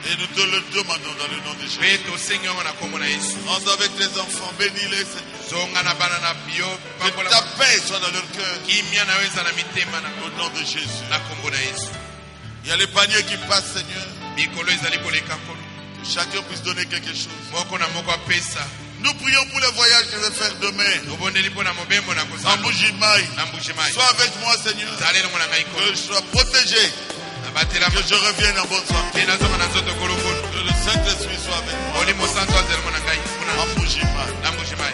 Et nous te le demandons dans le nom de Jésus. mpe tosengi yango na nkombo na yesu Pense avec tes enfants, bénis-les, Seigneur. zonga na bana na yo Que pambola ta paix soit dans leur cœur. kimia na yo eza na mitema na Au nom de Jésus. na nkombo na yesu Il y a les paniers qui passent, Seigneur. mikolo ezali koleka nkolo Que chacun puisse donner quelque chose. moko na moko apesa Nous prions pour le voyage que je vais faire demain. tobondeli mpo na mobembo na En kozala Bougimaï. na mbujimai Sois avec moi, Seigneur. zala elongo na ngai Que nkolo je sois protégé. na batelama Que je revienne en bonne santé. mpe nazonga na nzoto kolokolo Que le Saint-Esprit soit avec moi. olimo santo azelemo na ngai mpona En Bougimaï. na mbujimai